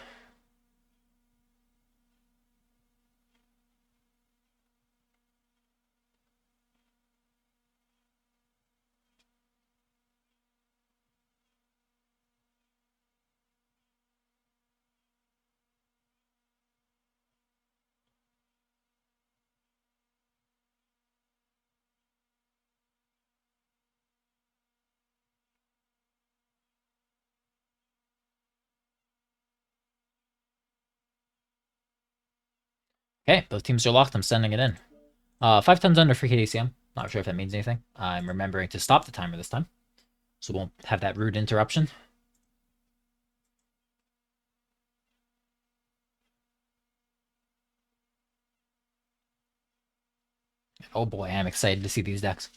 Okay, both teams are locked. I'm sending it in. 5 tons under for KDCM. Not sure if that means anything. I'm remembering to stop the timer this time, so we won't have that rude interruption. Oh boy, I'm excited to see these decks.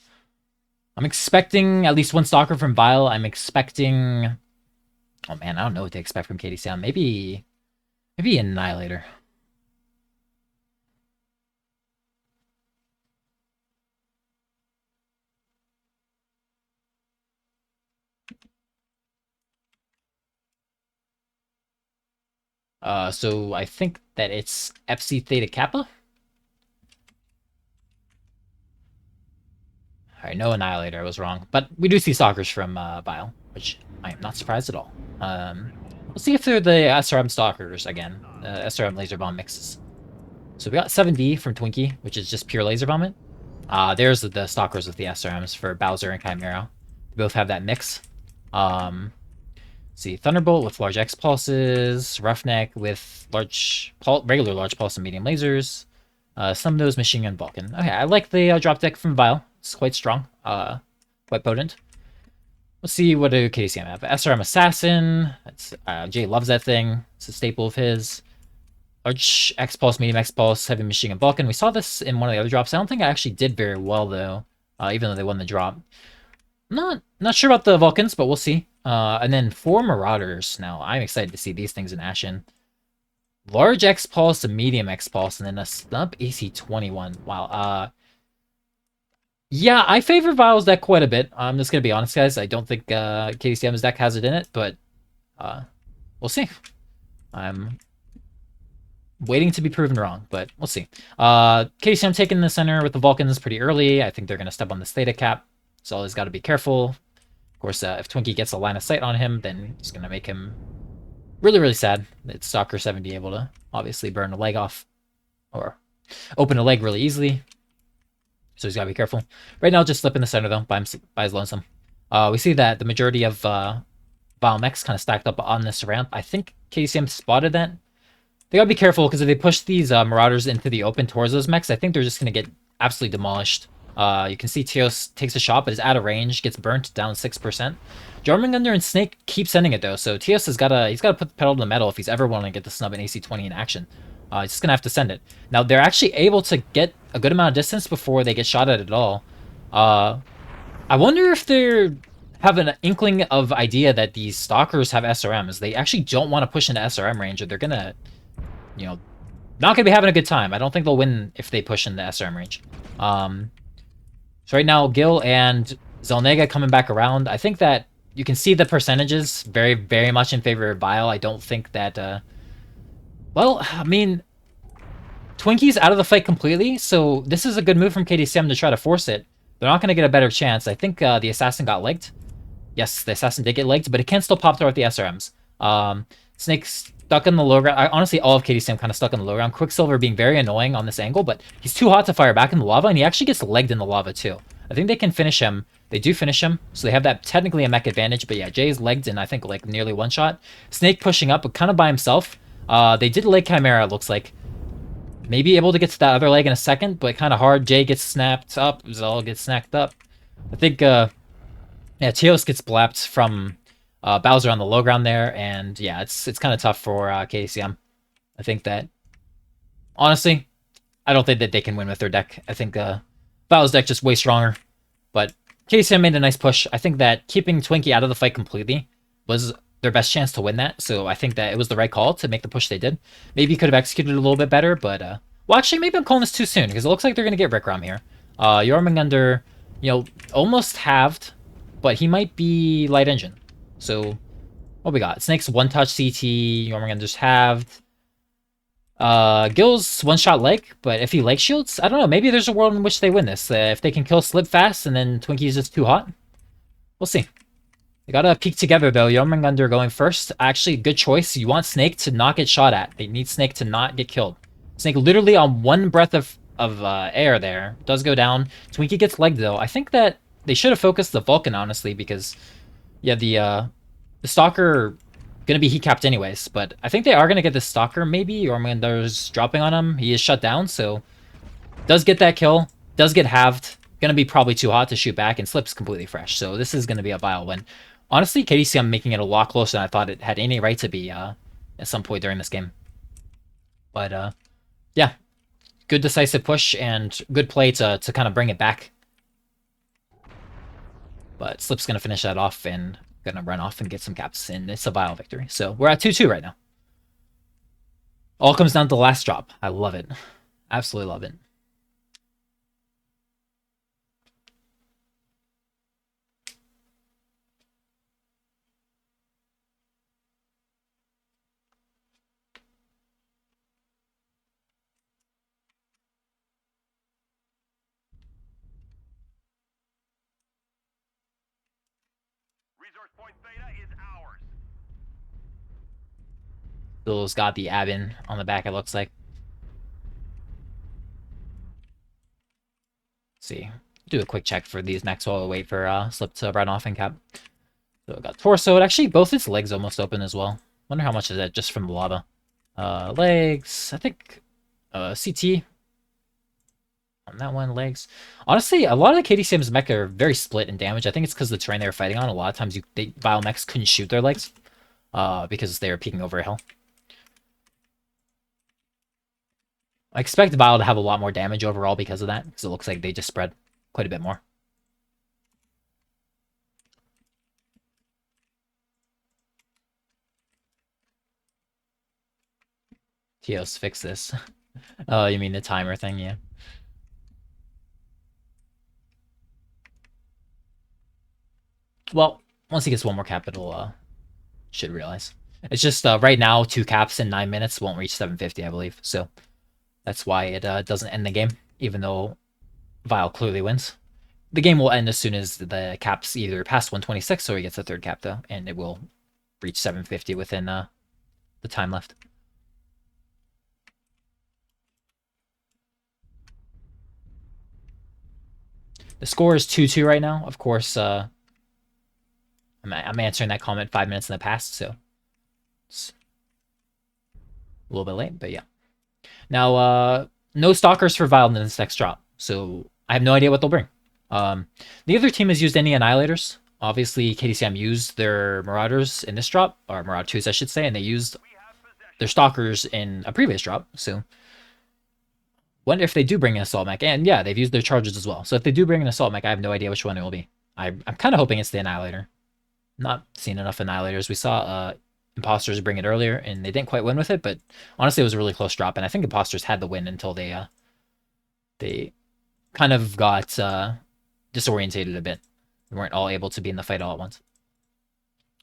I'm expecting at least 1 Stalker from Vile. I'm expecting... Oh man, I don't know what to expect from KDCM. Maybe an Annihilator. So I think that it's Epsi Theta Kappa. Alright, no Annihilator, I was wrong. But we do see Stalkers from Bile, which I am not surprised at all. Let's see if they're the SRM Stalkers again. SRM Laser Bomb mixes. So we got 7D from Twinkie, which is just pure Laser Bomb it. There's the Stalkers with the SRMs for Bowser and Chimera. They both have that mix. See, Thunderbolt with large X pulses, Roughneck with regular large pulse and medium lasers, Snubnose, Machine Gun, Vulcan. Okay, I like the drop deck from Vile. It's quite strong, quite potent. Let's see, what do KDCM have? SRM Assassin. That's, Jay loves that thing. It's a staple of his. Large X Pulse, Medium X Pulse, Heavy Machine Gun, Vulcan. We saw this in one of the other drops. I don't think I actually did very well, though, even though they won the drop. Not sure about the Vulcans, but we'll see. And then 4 Marauders. Now, I'm excited to see these things in action. Large X Pulse, a Medium X Pulse, and then a Snub AC-21. Wow. Yeah, I favor Vile's deck quite a bit. I'm just going to be honest, guys. I don't think KDCM's deck has it in it, but we'll see. I'm waiting to be proven wrong, but we'll see. KDCM taking the center with the Vulcans pretty early. I think they're going to step on the Theta Cap, so always got to be careful. Of course, if Twinkie gets a line of sight on him, then it's going to make him really, really sad. It's Stalker 70 able to obviously burn a leg off or open a leg really easily. So he's got to be careful. Right now, just slip in the center, though, by his lonesome. We see that the majority of Vile mechs kind of stacked up on this ramp. I think KDCM spotted that. They got to be careful, because if they push these Marauders into the open towards those mechs, I think they're just going to get absolutely demolished. You can see Teos takes a shot, but is out of range, gets burnt down 6%. Jormungandr and Snake keep sending it, though, so Teos he's got to put the pedal to the metal if he's ever wanting to get the snub and AC-20 in action. He's just going to have to send it. Now, they're actually able to get a good amount of distance before they get shot at all. I wonder if they have an inkling of idea that these Stalkers have SRMs. They actually don't want to push into SRM range, or they're going to, you know, not going to be having a good time. I don't think they'll win if they push into SRM range. So right now, Gil and Zelnega coming back around. I think that you can see the percentages very, very much in favor of Vile. I don't think that... well, I mean, Twinkie's out of the fight completely, so this is a good move from KDCM to try to force it. They're not going to get a better chance. I think the Assassin got legged. Yes, the Assassin did get legged, but it can still pop through with the SRMs. Snake's stuck in the low ground. Honestly, all of KDCM kind of stuck in the low ground. Quicksilver being very annoying on this angle, but he's too hot to fire back in the lava, and he actually gets legged in the lava too. I think they can finish him. They do finish him, so they have that technically a mech advantage, but yeah, Jay's legged in, I think, like nearly one shot. Snake pushing up, but kind of by himself. They did leg Chimera, it looks like. Maybe able to get to that other leg in a second, but kind of hard. Jay gets snapped up. Zal gets snacked up. I think, yeah, Teos gets blapped from Bowser on the low ground there, and yeah, it's kind of tough for KDCM. I think that, honestly, I don't think that they can win with their deck. I think Bowser's deck just way stronger, but KDCM made a nice push. I think that keeping Twinkie out of the fight completely was their best chance to win that, so I think that it was the right call to make the push they did. Maybe could have executed a little bit better, but, well, actually, maybe I'm calling this too soon, because it looks like they're going to get Rick Rom here. Jormungandr, you know, almost halved, but he might be light engine. So, what we got? Snake's one-touch CT, Jormungandr's halved. Gil's one-shot leg, but if he leg shields, I don't know, maybe there's a world in which they win this. If they can kill Slip fast, and then Twinkie's just too hot. We'll see. They gotta peek together, though. Jormungandr going first. Actually, good choice. You want Snake to not get shot at. They need Snake to not get killed. Snake literally on one breath of air there. Does go down. Twinkie gets legged, though. I think that they should have focused the Vulcan, honestly, because, yeah, the Stalker gonna be heat capped anyways. But I think they are gonna get the Stalker, maybe. Jormungandr's dropping on him. He is shut down, so does get that kill. Does get halved. Gonna be probably too hot to shoot back, and Slip's completely fresh. So this is gonna be a Vile win. Honestly, KDCM making it a lot closer than I thought it had any right to be at some point during this game. But, yeah. Good decisive push and good play to kind of bring it back. But Slip's going to finish that off and going to run off and get some caps, and it's a Vile victory. So we're at 2-2 right now. All comes down to the last drop. I love it. Absolutely love it. Resource point Theta is ours. Bill's got the Abin on the back, it looks like. Let's see. Do a quick check for these next while we wait for Slip to run off and cap. So we got torso. Actually, both its legs almost open as well. Wonder how much is that just from the lava. Legs. I think CT on that one. Legs. Honestly, a lot of the KDCM's mech are very split in damage. I think it's because the terrain they were fighting on. A lot of times, Vile mechs couldn't shoot their legs because they were peeking over a hill. I expect Vile to have a lot more damage overall because of that, because it looks like they just spread quite a bit more. Tios, fix this. Oh, you mean the timer thing, yeah. Well, once he gets one more cap, it'll, should realize. It's just, right now, 2 caps in 9 minutes won't reach 750, I believe, so that's why it doesn't end the game, even though Vile clearly wins. The game will end as soon as the caps either pass 126 or he gets a 3rd cap, though, and it will reach 750 within the time left. The score is 2-2 right now. Of course, I'm answering that comment 5 minutes in the past, so it's a little bit late, but yeah. Now, no stalkers for Vile in this next drop, so I have no idea what they'll bring. Neither team has used any Annihilators. Obviously, KDCM used their Marauders in this drop, or Marauder 2s, I should say, and they used their Stalkers in a previous drop, so wonder if they do bring an Assault Mech, and yeah, they've used their Charges as well. So if they do bring an Assault Mech, I have no idea which one it will be. I'm kind of hoping it's the Annihilator. Not seen enough Annihilators. We saw Imposters bring it earlier, and they didn't quite win with it, but honestly, it was a really close drop, and I think Imposters had the win until they kind of got disorientated a bit. They weren't all able to be in the fight all at once.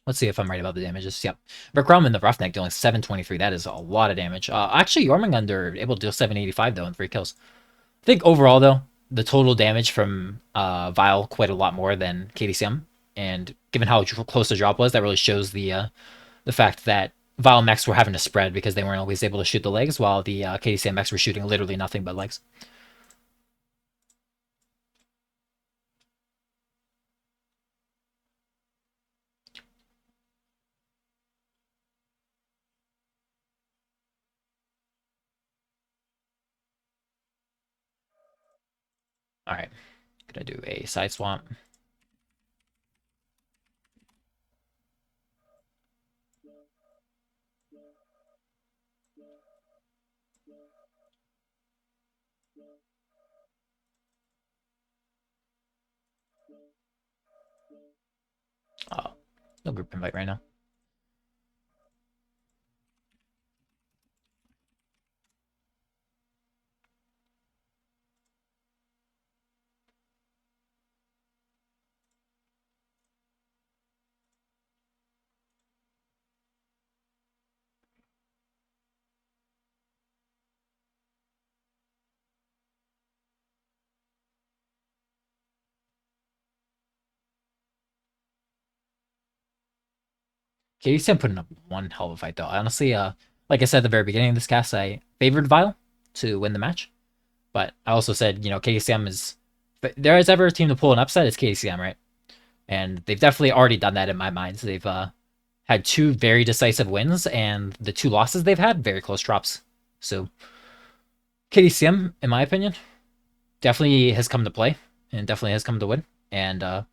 Let's see if I'm right about the damages. Yep. Vikram in the Roughneck dealing 723. That is a lot of damage. Actually, Jormungandr able to deal 785, though, in 3 kills. I think overall, though, the total damage from Vile quite a lot more than KDCM. And given how close the drop was, that really shows the fact that Vile mechs were having to spread because they weren't always able to shoot the legs, while the KDCM mechs were shooting literally nothing but legs. Alright, gonna do a side swamp. No group invite right now. KDCM putting up one hell of a fight, though. Honestly, like I said at the very beginning of this cast, I favored Vile to win the match. But I also said, you know, KDCM is... If there is ever a team to pull an upset, it's KDCM, right? And they've definitely already done that in my mind. So they've had 2 very decisive wins, and the 2 losses they've had, very close drops. So KDCM, in my opinion, definitely has come to play, and definitely has come to win. And I'm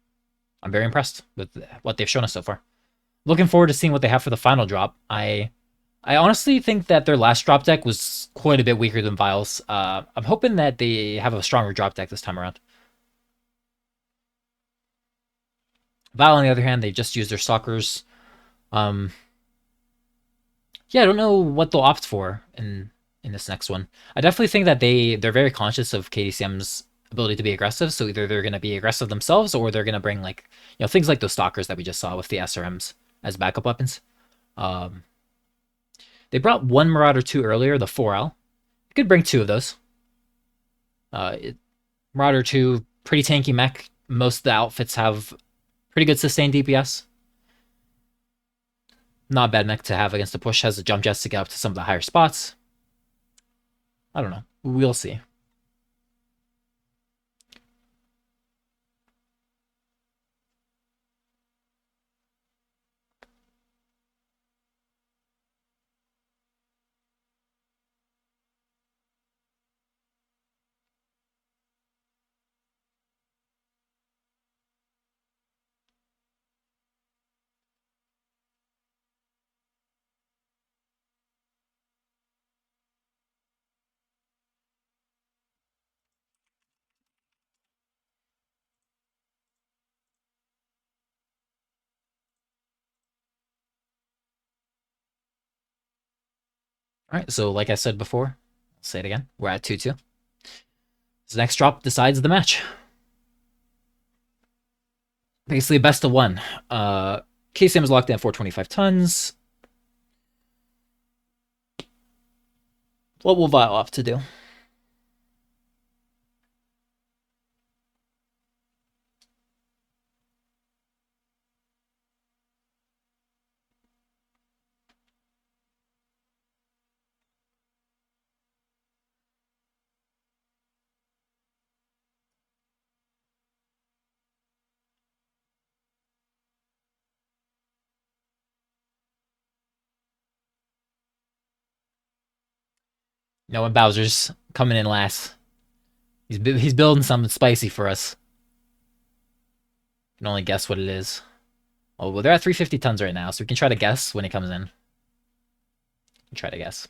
very impressed with what they've shown us so far. Looking forward to seeing what they have for the final drop. I honestly think that their last drop deck was quite a bit weaker than Vile's. I'm hoping that they have a stronger drop deck this time around. Vile, on the other hand, they just used their Stalkers. Yeah, I don't know what they'll opt for in this next one. I definitely think that they're very conscious of KDCM's ability to be aggressive, so either they're going to be aggressive themselves, or they're going to bring, like, you know, things like those Stalkers that we just saw with the SRMs as backup weapons. They brought one Marauder 2 earlier, the 4L. You could bring 2 of those. Marauder 2, pretty tanky mech. Most of the outfits have pretty good sustained DPS. Not a bad mech to have against the push. Has the jump jets to get up to some of the higher spots. I don't know. We'll see. All right, so like I said before, I'll say it again. We're at 2-2. This next drop decides the match. Basically, best of one. KCM is locked in at 425 tons. What will Vile have to do? No, and Bowser's coming in last. He's building something spicy for us. You can only guess what it is. Oh, well, they're at 350 tons right now, so we can try to guess when he comes in. Try to guess.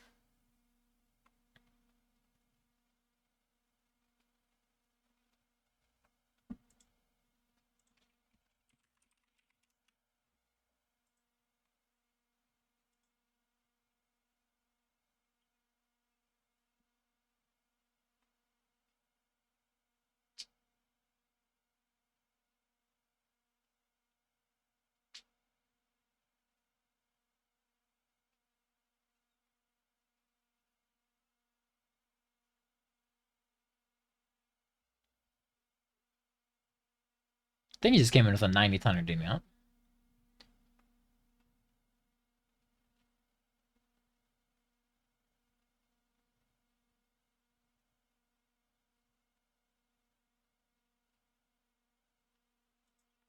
I think he just came in with a 90 tonner, didn't he?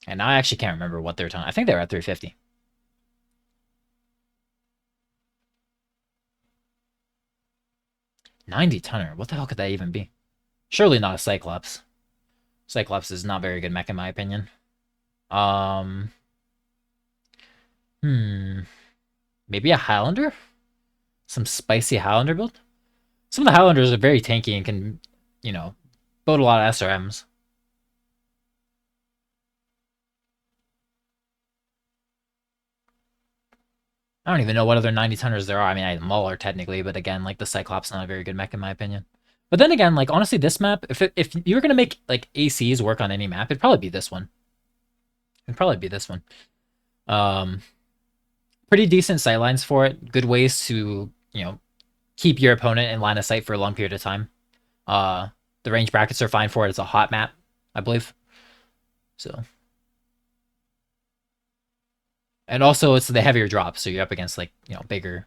And I actually can't remember what they're talking. I think they were at 350. $90 tonner. What the hell could that even be? Surely not a Cyclops. Cyclops is not very good mech in my opinion. Maybe a Highlander? Some spicy Highlander build? Some of the Highlanders are very tanky and can, you know, build a lot of SRMs. I don't even know what other 90 tonners there are. I mean, Mauler technically, but again, like the Cyclops not a very good mech in my opinion. But then again, like honestly, this map, if you were gonna make like ACs work on any map, it'd probably be this one. It'd probably be this one. Pretty decent sightlines for it. Good ways to, you know, keep your opponent in line of sight for a long period of time. The range brackets are fine for it. It's a hot map, I believe. So. And also, it's the heavier drop, so you're up against, like, you know, bigger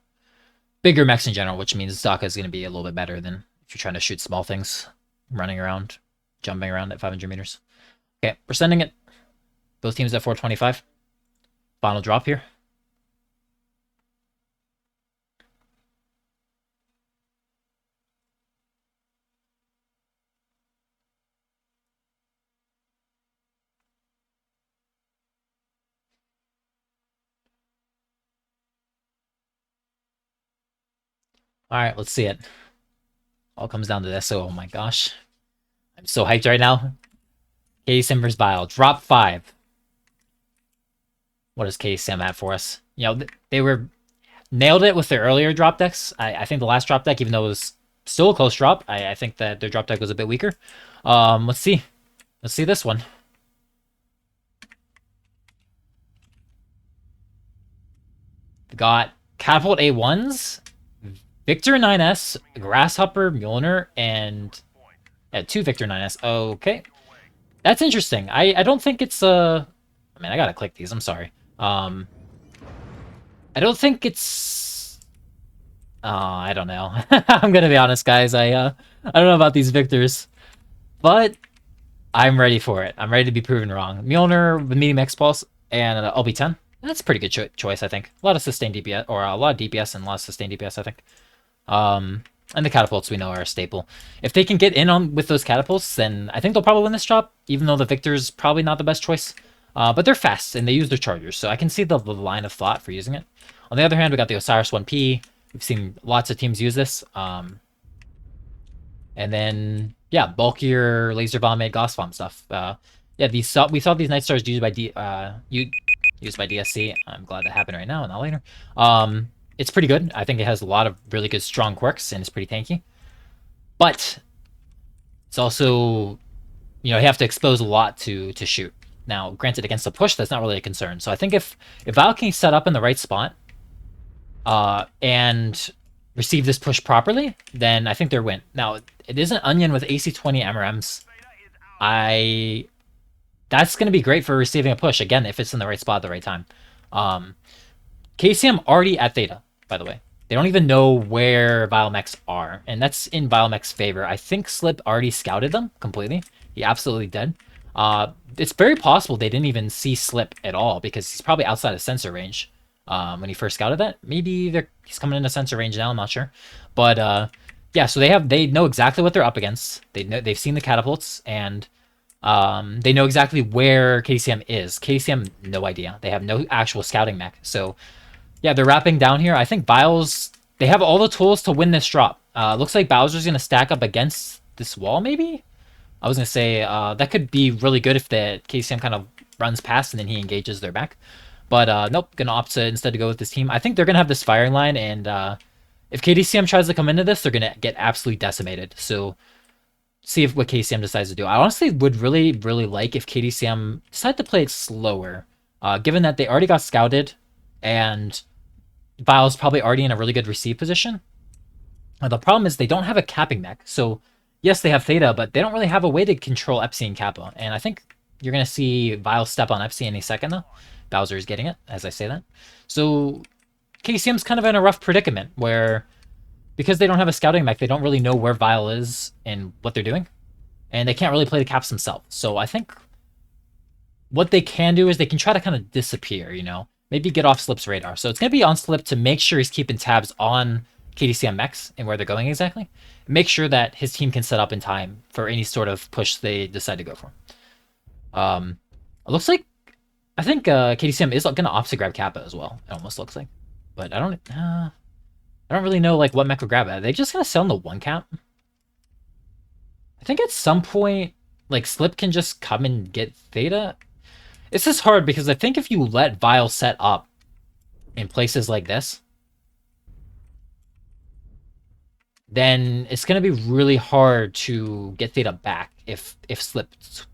mechs in general, which means Zaka is going to be a little bit better than if you're trying to shoot small things, running around, jumping around at 500 meters. Okay, we're sending it. Both teams at 425. Final drop here. All right, let's see it. All comes down to this. Oh my gosh. I'm so hyped right now. KDCM vs. Bile. Drop 5. What does KDCM have for us? You know, they were nailed it with their earlier drop decks. I think the last drop deck, even though it was still a close drop, I think that their drop deck was a bit weaker. Let's see. Let's see this one. We got Catapult A1s, Victor 9S, Grasshopper, Mjolnir, and 2 Victor 9S. Okay. That's interesting. I don't think it's I mean, I gotta click these. I'm sorry. I I don't think it's... I don't know. I'm gonna be honest, guys. I don't know about these victors, but I'm ready for it. I'm ready to be proven wrong. Mjolnir with medium X pulse and LB10. That's a pretty good choice, I think. A lot of sustained DPS, or a lot of DPS and a lot of sustained DPS, I think. And the catapults we know are a staple. If they can get in on with those catapults, then I think they'll probably win this drop, even though the Victor's probably not the best choice. But they're fast, and they use their chargers, so I can see the line of thought for using it. On the other hand, we got the Osiris 1P. We've seen lots of teams use this. And then, yeah, bulkier laser bomb made Gauss bomb stuff. Yeah, we saw these Night Stars used by used by DSC. I'm glad that happened right now and not later. It's pretty good. I think it has a lot of really good strong quirks and it's pretty tanky. But it's also, you know, you have to expose a lot to shoot. Now, granted, against the push, that's not really a concern. So I think if Val can set up in the right spot and receive this push properly, then I think they're win. Now, it is an Onion with AC20 MRMs. That's going to be great for receiving a push, again, if it's in the right spot at the right time. KDCM already at Theta, by the way. They don't even know where Vilemechs are, and that's in Vilemech's favor. I think Slip already scouted them completely. He absolutely did. It's very possible they didn't even see Slip at all, because he's probably outside of sensor range when he first scouted that. Maybe he's coming into sensor range now, I'm not sure. But yeah, so they know exactly what they're up against. They've seen the catapults, and they know exactly where KDCM is. KDCM, no idea. They have no actual scouting mech. So yeah, they're wrapping down here. I think Biles, they have all the tools to win this drop. Looks like Bowser's going to stack up against this wall, maybe? I was going to say, that could be really good if the KDCM kind of runs past and then he engages their back. But nope, going to opt to instead to go with this team. I think they're going to have this firing line, and if KDCM tries to come into this, they're going to get absolutely decimated. So see what KDCM decides to do. I honestly would really, really like if KDCM decide to play it slower, given that they already got scouted, and Vile's probably already in a really good receive position. The problem is they don't have a capping mech. So yes, they have Theta, but they don't really have a way to control Epsi and Kappa. And I think you're going to see Vile step on Epsi any second, though. Bowser is getting it, as I say that. So KDCM's kind of in a rough predicament where, because they don't have a scouting mech, they don't really know where Vile is and what they're doing. And they can't really play the caps themselves. So I think what they can do is they can try to kind of disappear, you know? Maybe get off Slip's radar. So it's going to be on Slip to make sure he's keeping tabs on KDCM mechs and where they're going exactly. Make sure that his team can set up in time for any sort of push they decide to go for. It looks like, I think KDCM is going to opt to grab Kappa as well. It almost looks like. But I don't really know like what mech will grab it. Are they just going to sell in the one cap? I think at some point, like Slip can just come and get Theta. It's just hard because I think if you let Vile set up in places like this, then it's going to be really hard to get Theta back if Slip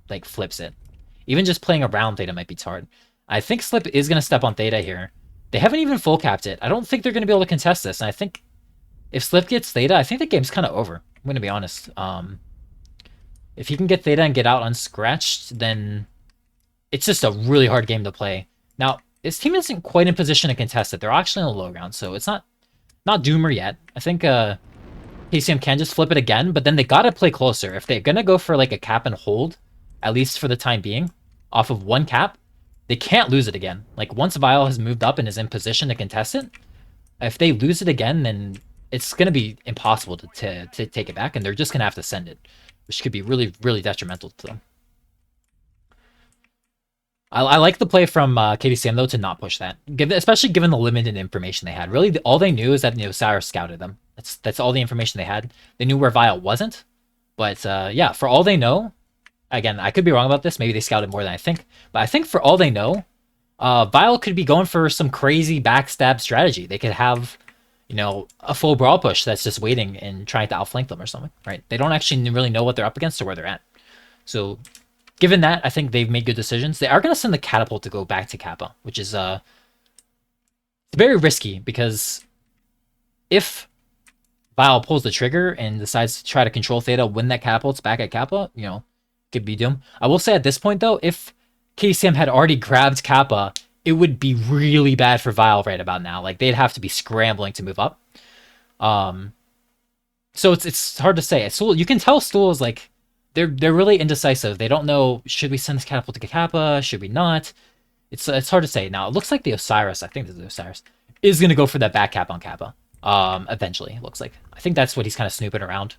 like flips it. Even just playing around Theta might be hard. I think Slip is going to step on Theta here. They haven't even full capped it. I don't think they're going to be able to contest this. And I think if Slip gets Theta, I think the game's kind of over. I'm going to be honest. If he can get Theta and get out unscratched, then it's just a really hard game to play. Now, his team isn't quite in position to contest it. They're actually on the low ground, so it's not Doomer yet. I think KCM can just flip it again, but then they gotta play closer. If they're gonna go for like a cap and hold, at least for the time being, off of one cap, they can't lose it again. Like once Vile has moved up and is in position to contest it, if they lose it again, then it's gonna be impossible to take it back, and they're just gonna have to send it, which could be really, really detrimental to them. I like the play from KDCM, though, to not push that, especially given the limited information they had. Really, all they knew is that Osiris scouted them. That's all the information they had. They knew where Vile wasn't. But yeah, for all they know, again, I could be wrong about this. Maybe they scouted more than I think. But I think for all they know, Vile could be going for some crazy backstab strategy. They could have, you know, a full brawl push that's just waiting and trying to outflank them or something, right? They don't actually really know what they're up against or where they're at. So given that, I think they've made good decisions. They are going to send the catapult to go back to Kappa, which is very risky, because if Vile pulls the trigger and decides to try to control Theta when that catapult's back at Kappa, could be doom. I will say at this point, though, if KCM had already grabbed Kappa it would be really bad for Vile right about now. Like they'd have to be scrambling to move up. Um, so it's hard to say. Stool, you can tell Stool is like they're really indecisive. They don't know, should we send this catapult to Kappa? Should we not? It's hard to say. Now it looks like the Osiris, I think the Osiris, is gonna go for that back cap on Kappa. Eventually, it looks like. I think that's what he's kind of snooping around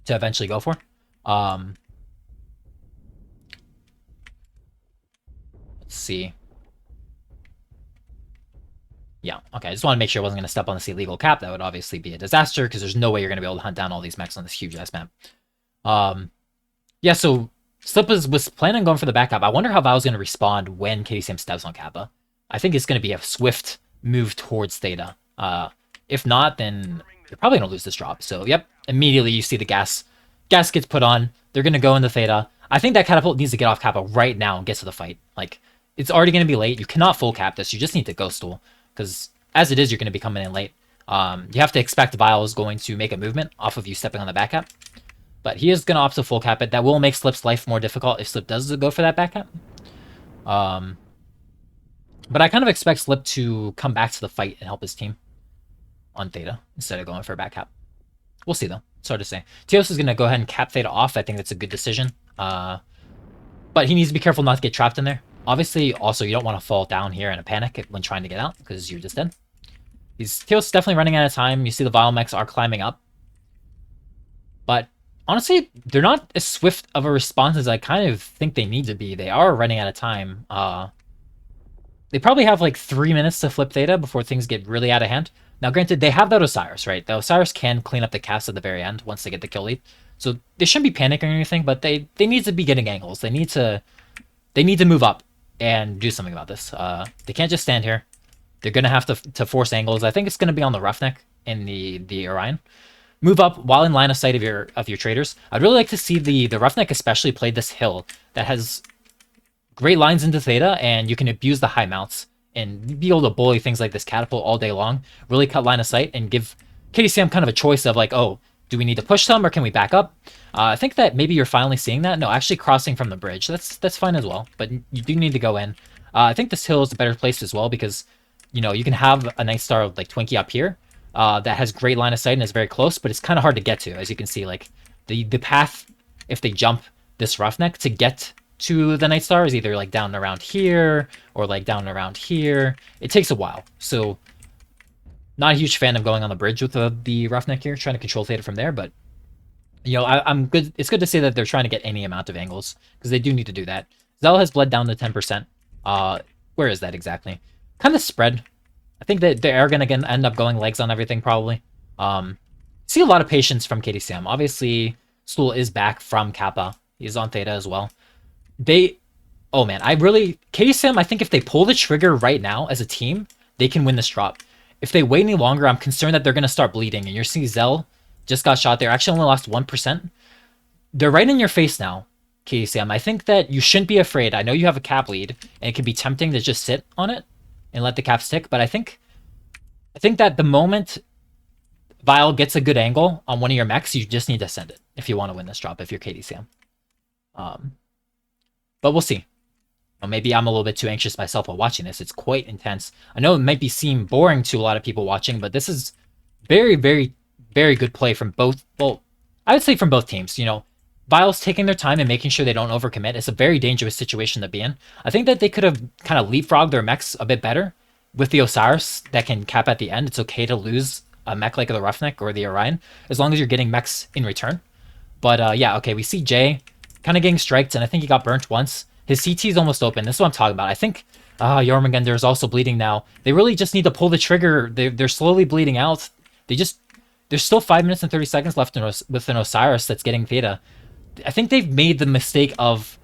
to eventually go for. Let's see. Yeah, okay. I just want to make sure I wasn't going to step on this illegal cap. That would obviously be a disaster because there's no way you're going to be able to hunt down all these mechs on this huge ass map. Yeah, so Slip was planning on going for the back cap. I wonder how Val's going to respond when KDCM steps on Kappa. I think it's going to be a swift move towards Theta. If not, then they're probably going to lose this drop. So, yep, immediately you see the gas gets put on. They're going to go into Theta. I think that catapult needs to get off Kappa right now and get to the fight. Like, it's already going to be late. You cannot full cap this. You just need to ghost duel. Because as it is, you're going to be coming in late. You have to expect Vile is going to make a movement off of you stepping on the back cap. But he is going to opt to full cap it. That will make Slip's life more difficult if Slip does go for that back cap. But I kind of expect Slip to come back to the fight and help his team on Theta instead of going for a back cap. We'll see, though. It's hard to say. Teos is going to go ahead and cap Theta off. I think that's a good decision. But he needs to be careful not to get trapped in there. Obviously, also, you don't want to fall down here in a panic when trying to get out, because you're just dead. Teos definitely running out of time. You see the Vile mechs are climbing up. But, honestly, they're not as swift of a response as I kind of think they need to be. They are running out of time. They probably have, like, 3 minutes to flip Theta before things get really out of hand. Now, granted, they have that Osiris, right? The Osiris can clean up the cast at the very end once they get the kill lead. So, they shouldn't be panicking or anything, but they need to be getting angles. They need to move up and do something about this. They can't just stand here. They're gonna have to force angles. I think it's gonna be on the Roughneck in the Orion. Move up while in line of sight of your traders. I'd really like to see the Roughneck especially play this hill that has great lines into Theta, and you can abuse the high mounts and be able to bully things like this catapult all day long. Really cut line of sight and give KDCM kind of a choice of like, oh, do we need to push them or can we back up? I think that maybe you're finally seeing that. No, actually crossing from the bridge. That's fine as well, but you do need to go in. I think this hill is a better place as well because, you know, you can have a nice star like Twinkie up here that has great line of sight and is very close, but it's kind of hard to get to. As you can see, like the path, if they jump this Roughneck to get to the Night Star is either like down around here or like down around here. It takes a while. So not a huge fan of going on the bridge with the Roughneck here, trying to control Theta from there, but you know, I'm good. It's good to see that they're trying to get any amount of angles because they do need to do that. Zell has bled down to 10%. Where is that exactly? Kind of spread. I think that they are going to end up going legs on everything probably. See a lot of patience from KDCM. Obviously, Stool is back from Kappa. He's on Theta as well. Oh man, KDCM, I think if they pull the trigger right now as a team, they can win this drop. If they wait any longer, I'm concerned that they're going to start bleeding. And you're seeing Zell just got shot there. Actually only lost 1%. They're right in your face now, KDCM. I think that you shouldn't be afraid. I know you have a cap lead, and it can be tempting to just sit on it and let the cap stick. But I think that the moment Vile gets a good angle on one of your mechs, you just need to send it if you want to win this drop, if you're KDCM. But we'll see. Well, maybe I'm a little bit too anxious myself while watching this. It's quite intense. I know it might seem boring to a lot of people watching, but this is very, very, very good play from both. Well, I would say from both teams. You know, Vile's taking their time and making sure they don't overcommit. It's a very dangerous situation to be in. I think that they could have kind of leapfrogged their mechs a bit better with the Osiris that can cap at the end. It's okay to lose a mech like the Roughneck or the Orion as long as you're getting mechs in return. But yeah, okay, we see Jay kind of getting striked, and I think he got burnt once. His CT is almost open. This is what I'm talking about. I think Jormungandr is also bleeding now. They really just need to pull the trigger. They're slowly bleeding out. There's still 5 minutes and 30 seconds left with an Osiris that's getting Theta. I think they've made the mistake of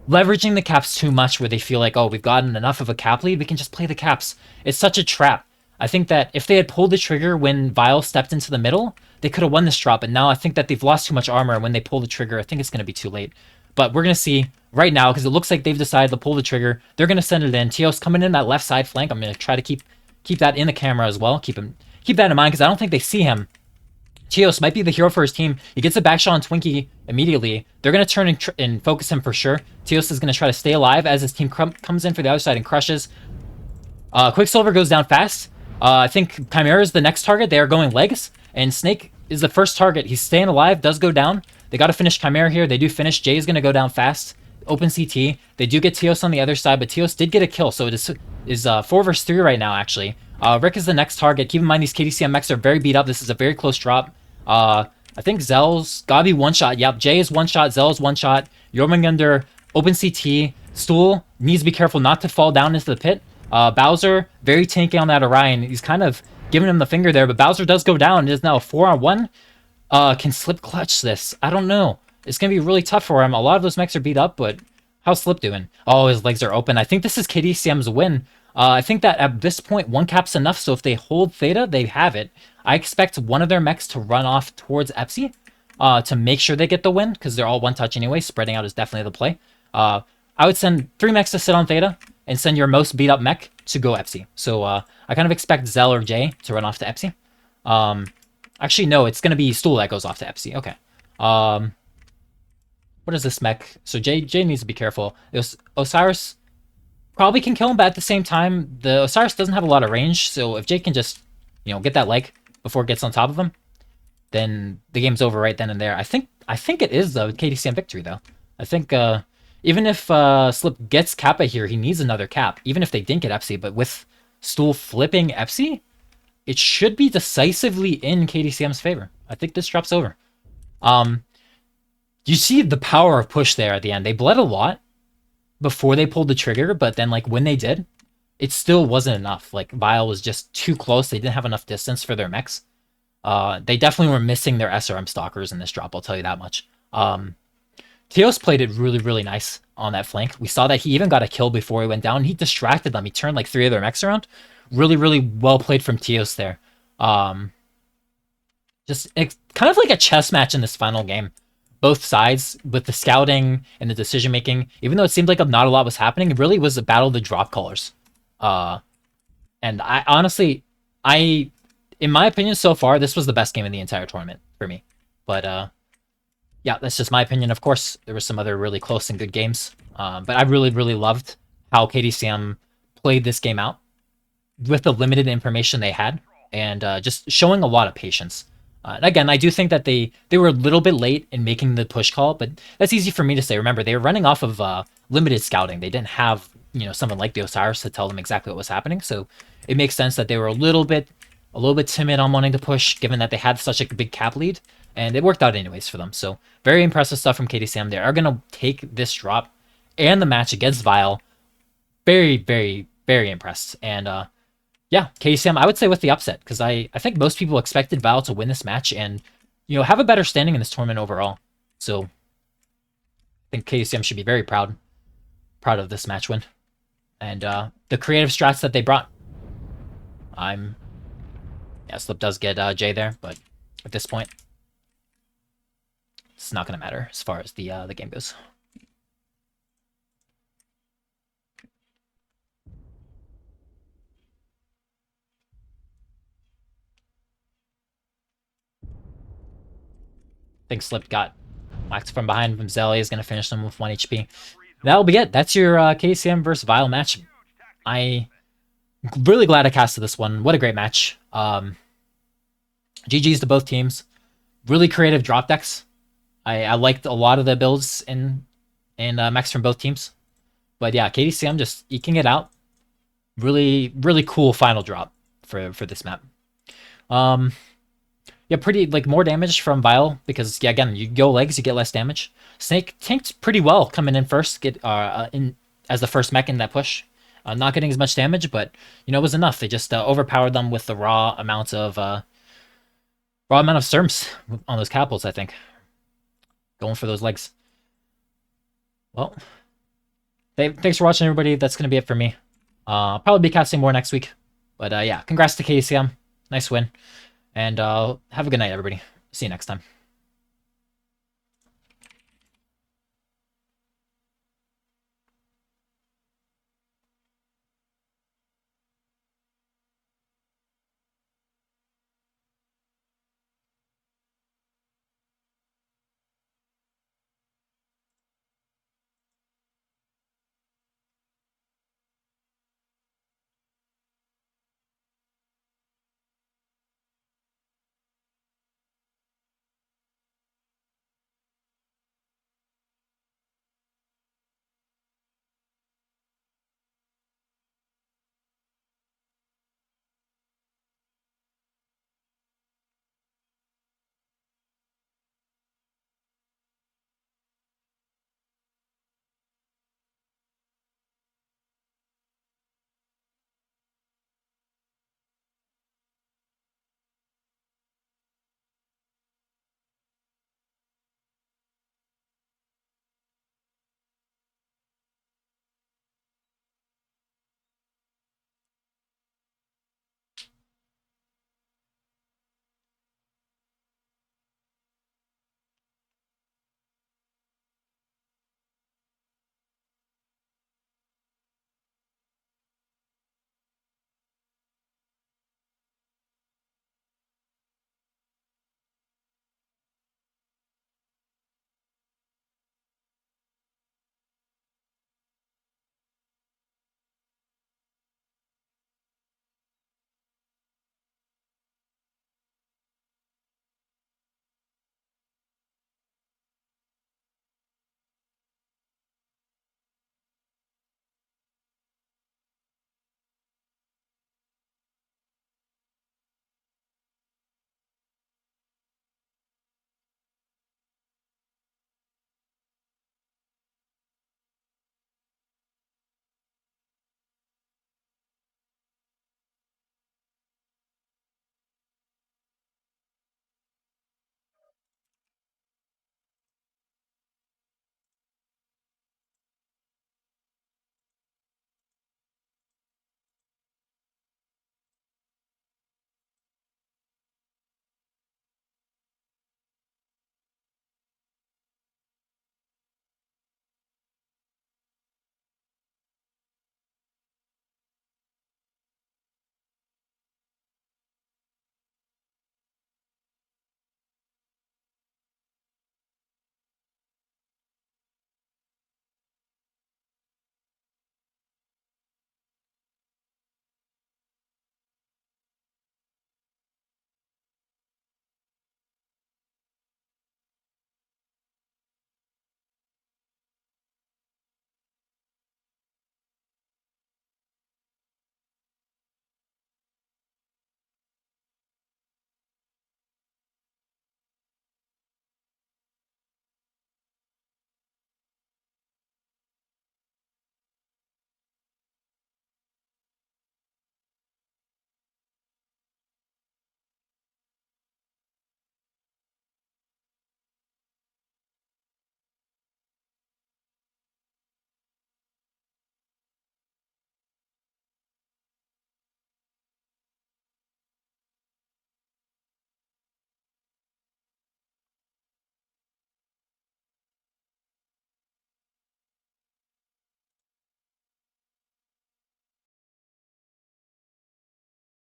leveraging the caps too much where they feel like, oh, we've gotten enough of a cap lead. We can just play the caps. It's such a trap. I think that if they had pulled the trigger when Vile stepped into the middle, they could have won this drop. And now I think that they've lost too much armor. And when they pull the trigger, I think it's going to be too late. But we're going to see right now, because it looks like they've decided to pull the trigger. They're going to send it in. Teos coming in that left side flank. I'm going to try to keep that in the camera as well. Keep that in mind, because I don't think they see him Teos might be the hero for his team. He gets a backshot on Twinkie immediately. They're going to turn and focus him for sure. Teos is going to try to stay alive as his team comes in for the other side and crushes. Quicksilver goes down fast. I think Chimera is the next target. They are going legs. And Snake is the first target. He's staying alive, does go down. They got to finish Chimera here. They do finish. Jay is going to go down fast. Open CT. They do get Teos on the other side, but Teos did get a kill. So it is 4 versus 3 right now, actually. Rick is the next target. Keep in mind, these KDCM mechs are very beat up. This is a very close drop. I think Zell's gotta be one shot. Yep, Jay is one shot. Zell is one shot. Jormungandr, open CT. Stool needs to be careful not to fall down into the pit. Bowser, very tanky on that Orion. He's kind of giving him the finger there, but Bowser does go down. It is now a 4-on-1. Can Slip clutch this? I don't know. It's going to be really tough for him. A lot of those mechs are beat up, but how's Slip doing? Oh, his legs are open. I think this is KDCM's win. I think that at this point, 1 cap's enough, so if they hold Theta, they have it. I expect one of their mechs to run off towards Epsi to make sure they get the win, because they're all one touch anyway. Spreading out is definitely the play. I would send 3 mechs to sit on Theta, and send your most beat up mech to go Epsi. So I kind of expect Zell or Jay to run off to Epsi. Actually, no, it's going to be Stool that goes off to Epsi. Okay. What is this mech? So Jay needs to be careful. Osiris probably can kill him, but at the same time, the Osiris doesn't have a lot of range. So if Jay can just, get that leg before it gets on top of him, then the game's over right then and there. I think it is the KDCM victory though. I think even if Slip gets Kappa here, he needs another cap. Even if they didn't get Epsi, but with Stool flipping Epsi, it should be decisively in KDCM's favor. I think this drop's over. You see the power of push there at the end. They bled a lot before they pulled the trigger, but then when they did, it still wasn't enough. Vile was just too close. They didn't have enough distance for their mechs. They definitely were missing their SRM stalkers in this drop, I'll tell you that much. Teos played it really, really nice on that flank. We saw that he even got a kill before he went down. He distracted them. He turned 3 of their mechs around. Really, really well played from Teos there. Just kind of like a chess match in this final game. Both sides, with the scouting and the decision making, even though it seemed like not a lot was happening, it really was a battle of the drop callers. And I honestly, in my opinion so far, this was the best game in the entire tournament for me. But yeah, that's just my opinion. Of course, there were some other really close and good games. But I really, really loved how KDCM played this game out with the limited information they had, and just showing a lot of patience. Again, I do think that they were a little bit late in making the push call, but that's easy for me to say. Remember, they were running off of limited scouting. They didn't have someone like the Osiris to tell them exactly what was happening, so it makes sense that they were a little bit timid on wanting to push, given that they had such a big cap lead, and it worked out anyways for them. So very impressive stuff from KDCM. They are going to take this drop and the match against Vile. Very, very, very impressed. And yeah, KDCM, I would say with the upset, because I think most people expected Vile to win this match and have a better standing in this tournament overall. So I think KDCM should be very proud of this match win, and the creative strats that they brought. Yeah, Slip does get Jay there, but at this point, it's not going to matter as far as the game goes. I think Slip got whacked from behind from Zelly. Is going to finish them with 1 HP. That'll be it. That's your KDCM versus Vile match. I'm really glad I casted this one. What a great match. GG's to both teams. Really creative drop decks. I liked a lot of the builds in mechs from both teams. But yeah, KDCM just eking it out. Really, really cool final drop for this map. Yeah, pretty more damage from Vile because again, you go legs, you get less damage. Snake tanked pretty well coming in first, in as the first mech in that push. Not getting as much damage, but it was enough. They just overpowered them with the raw amount of Sturms on those capitals, I think. Going for those legs. Well, thanks for watching, everybody. That's gonna be it for me. I'll probably be casting more next week. But yeah, congrats to KDCM. Nice win. And have a good night, everybody. See you next time.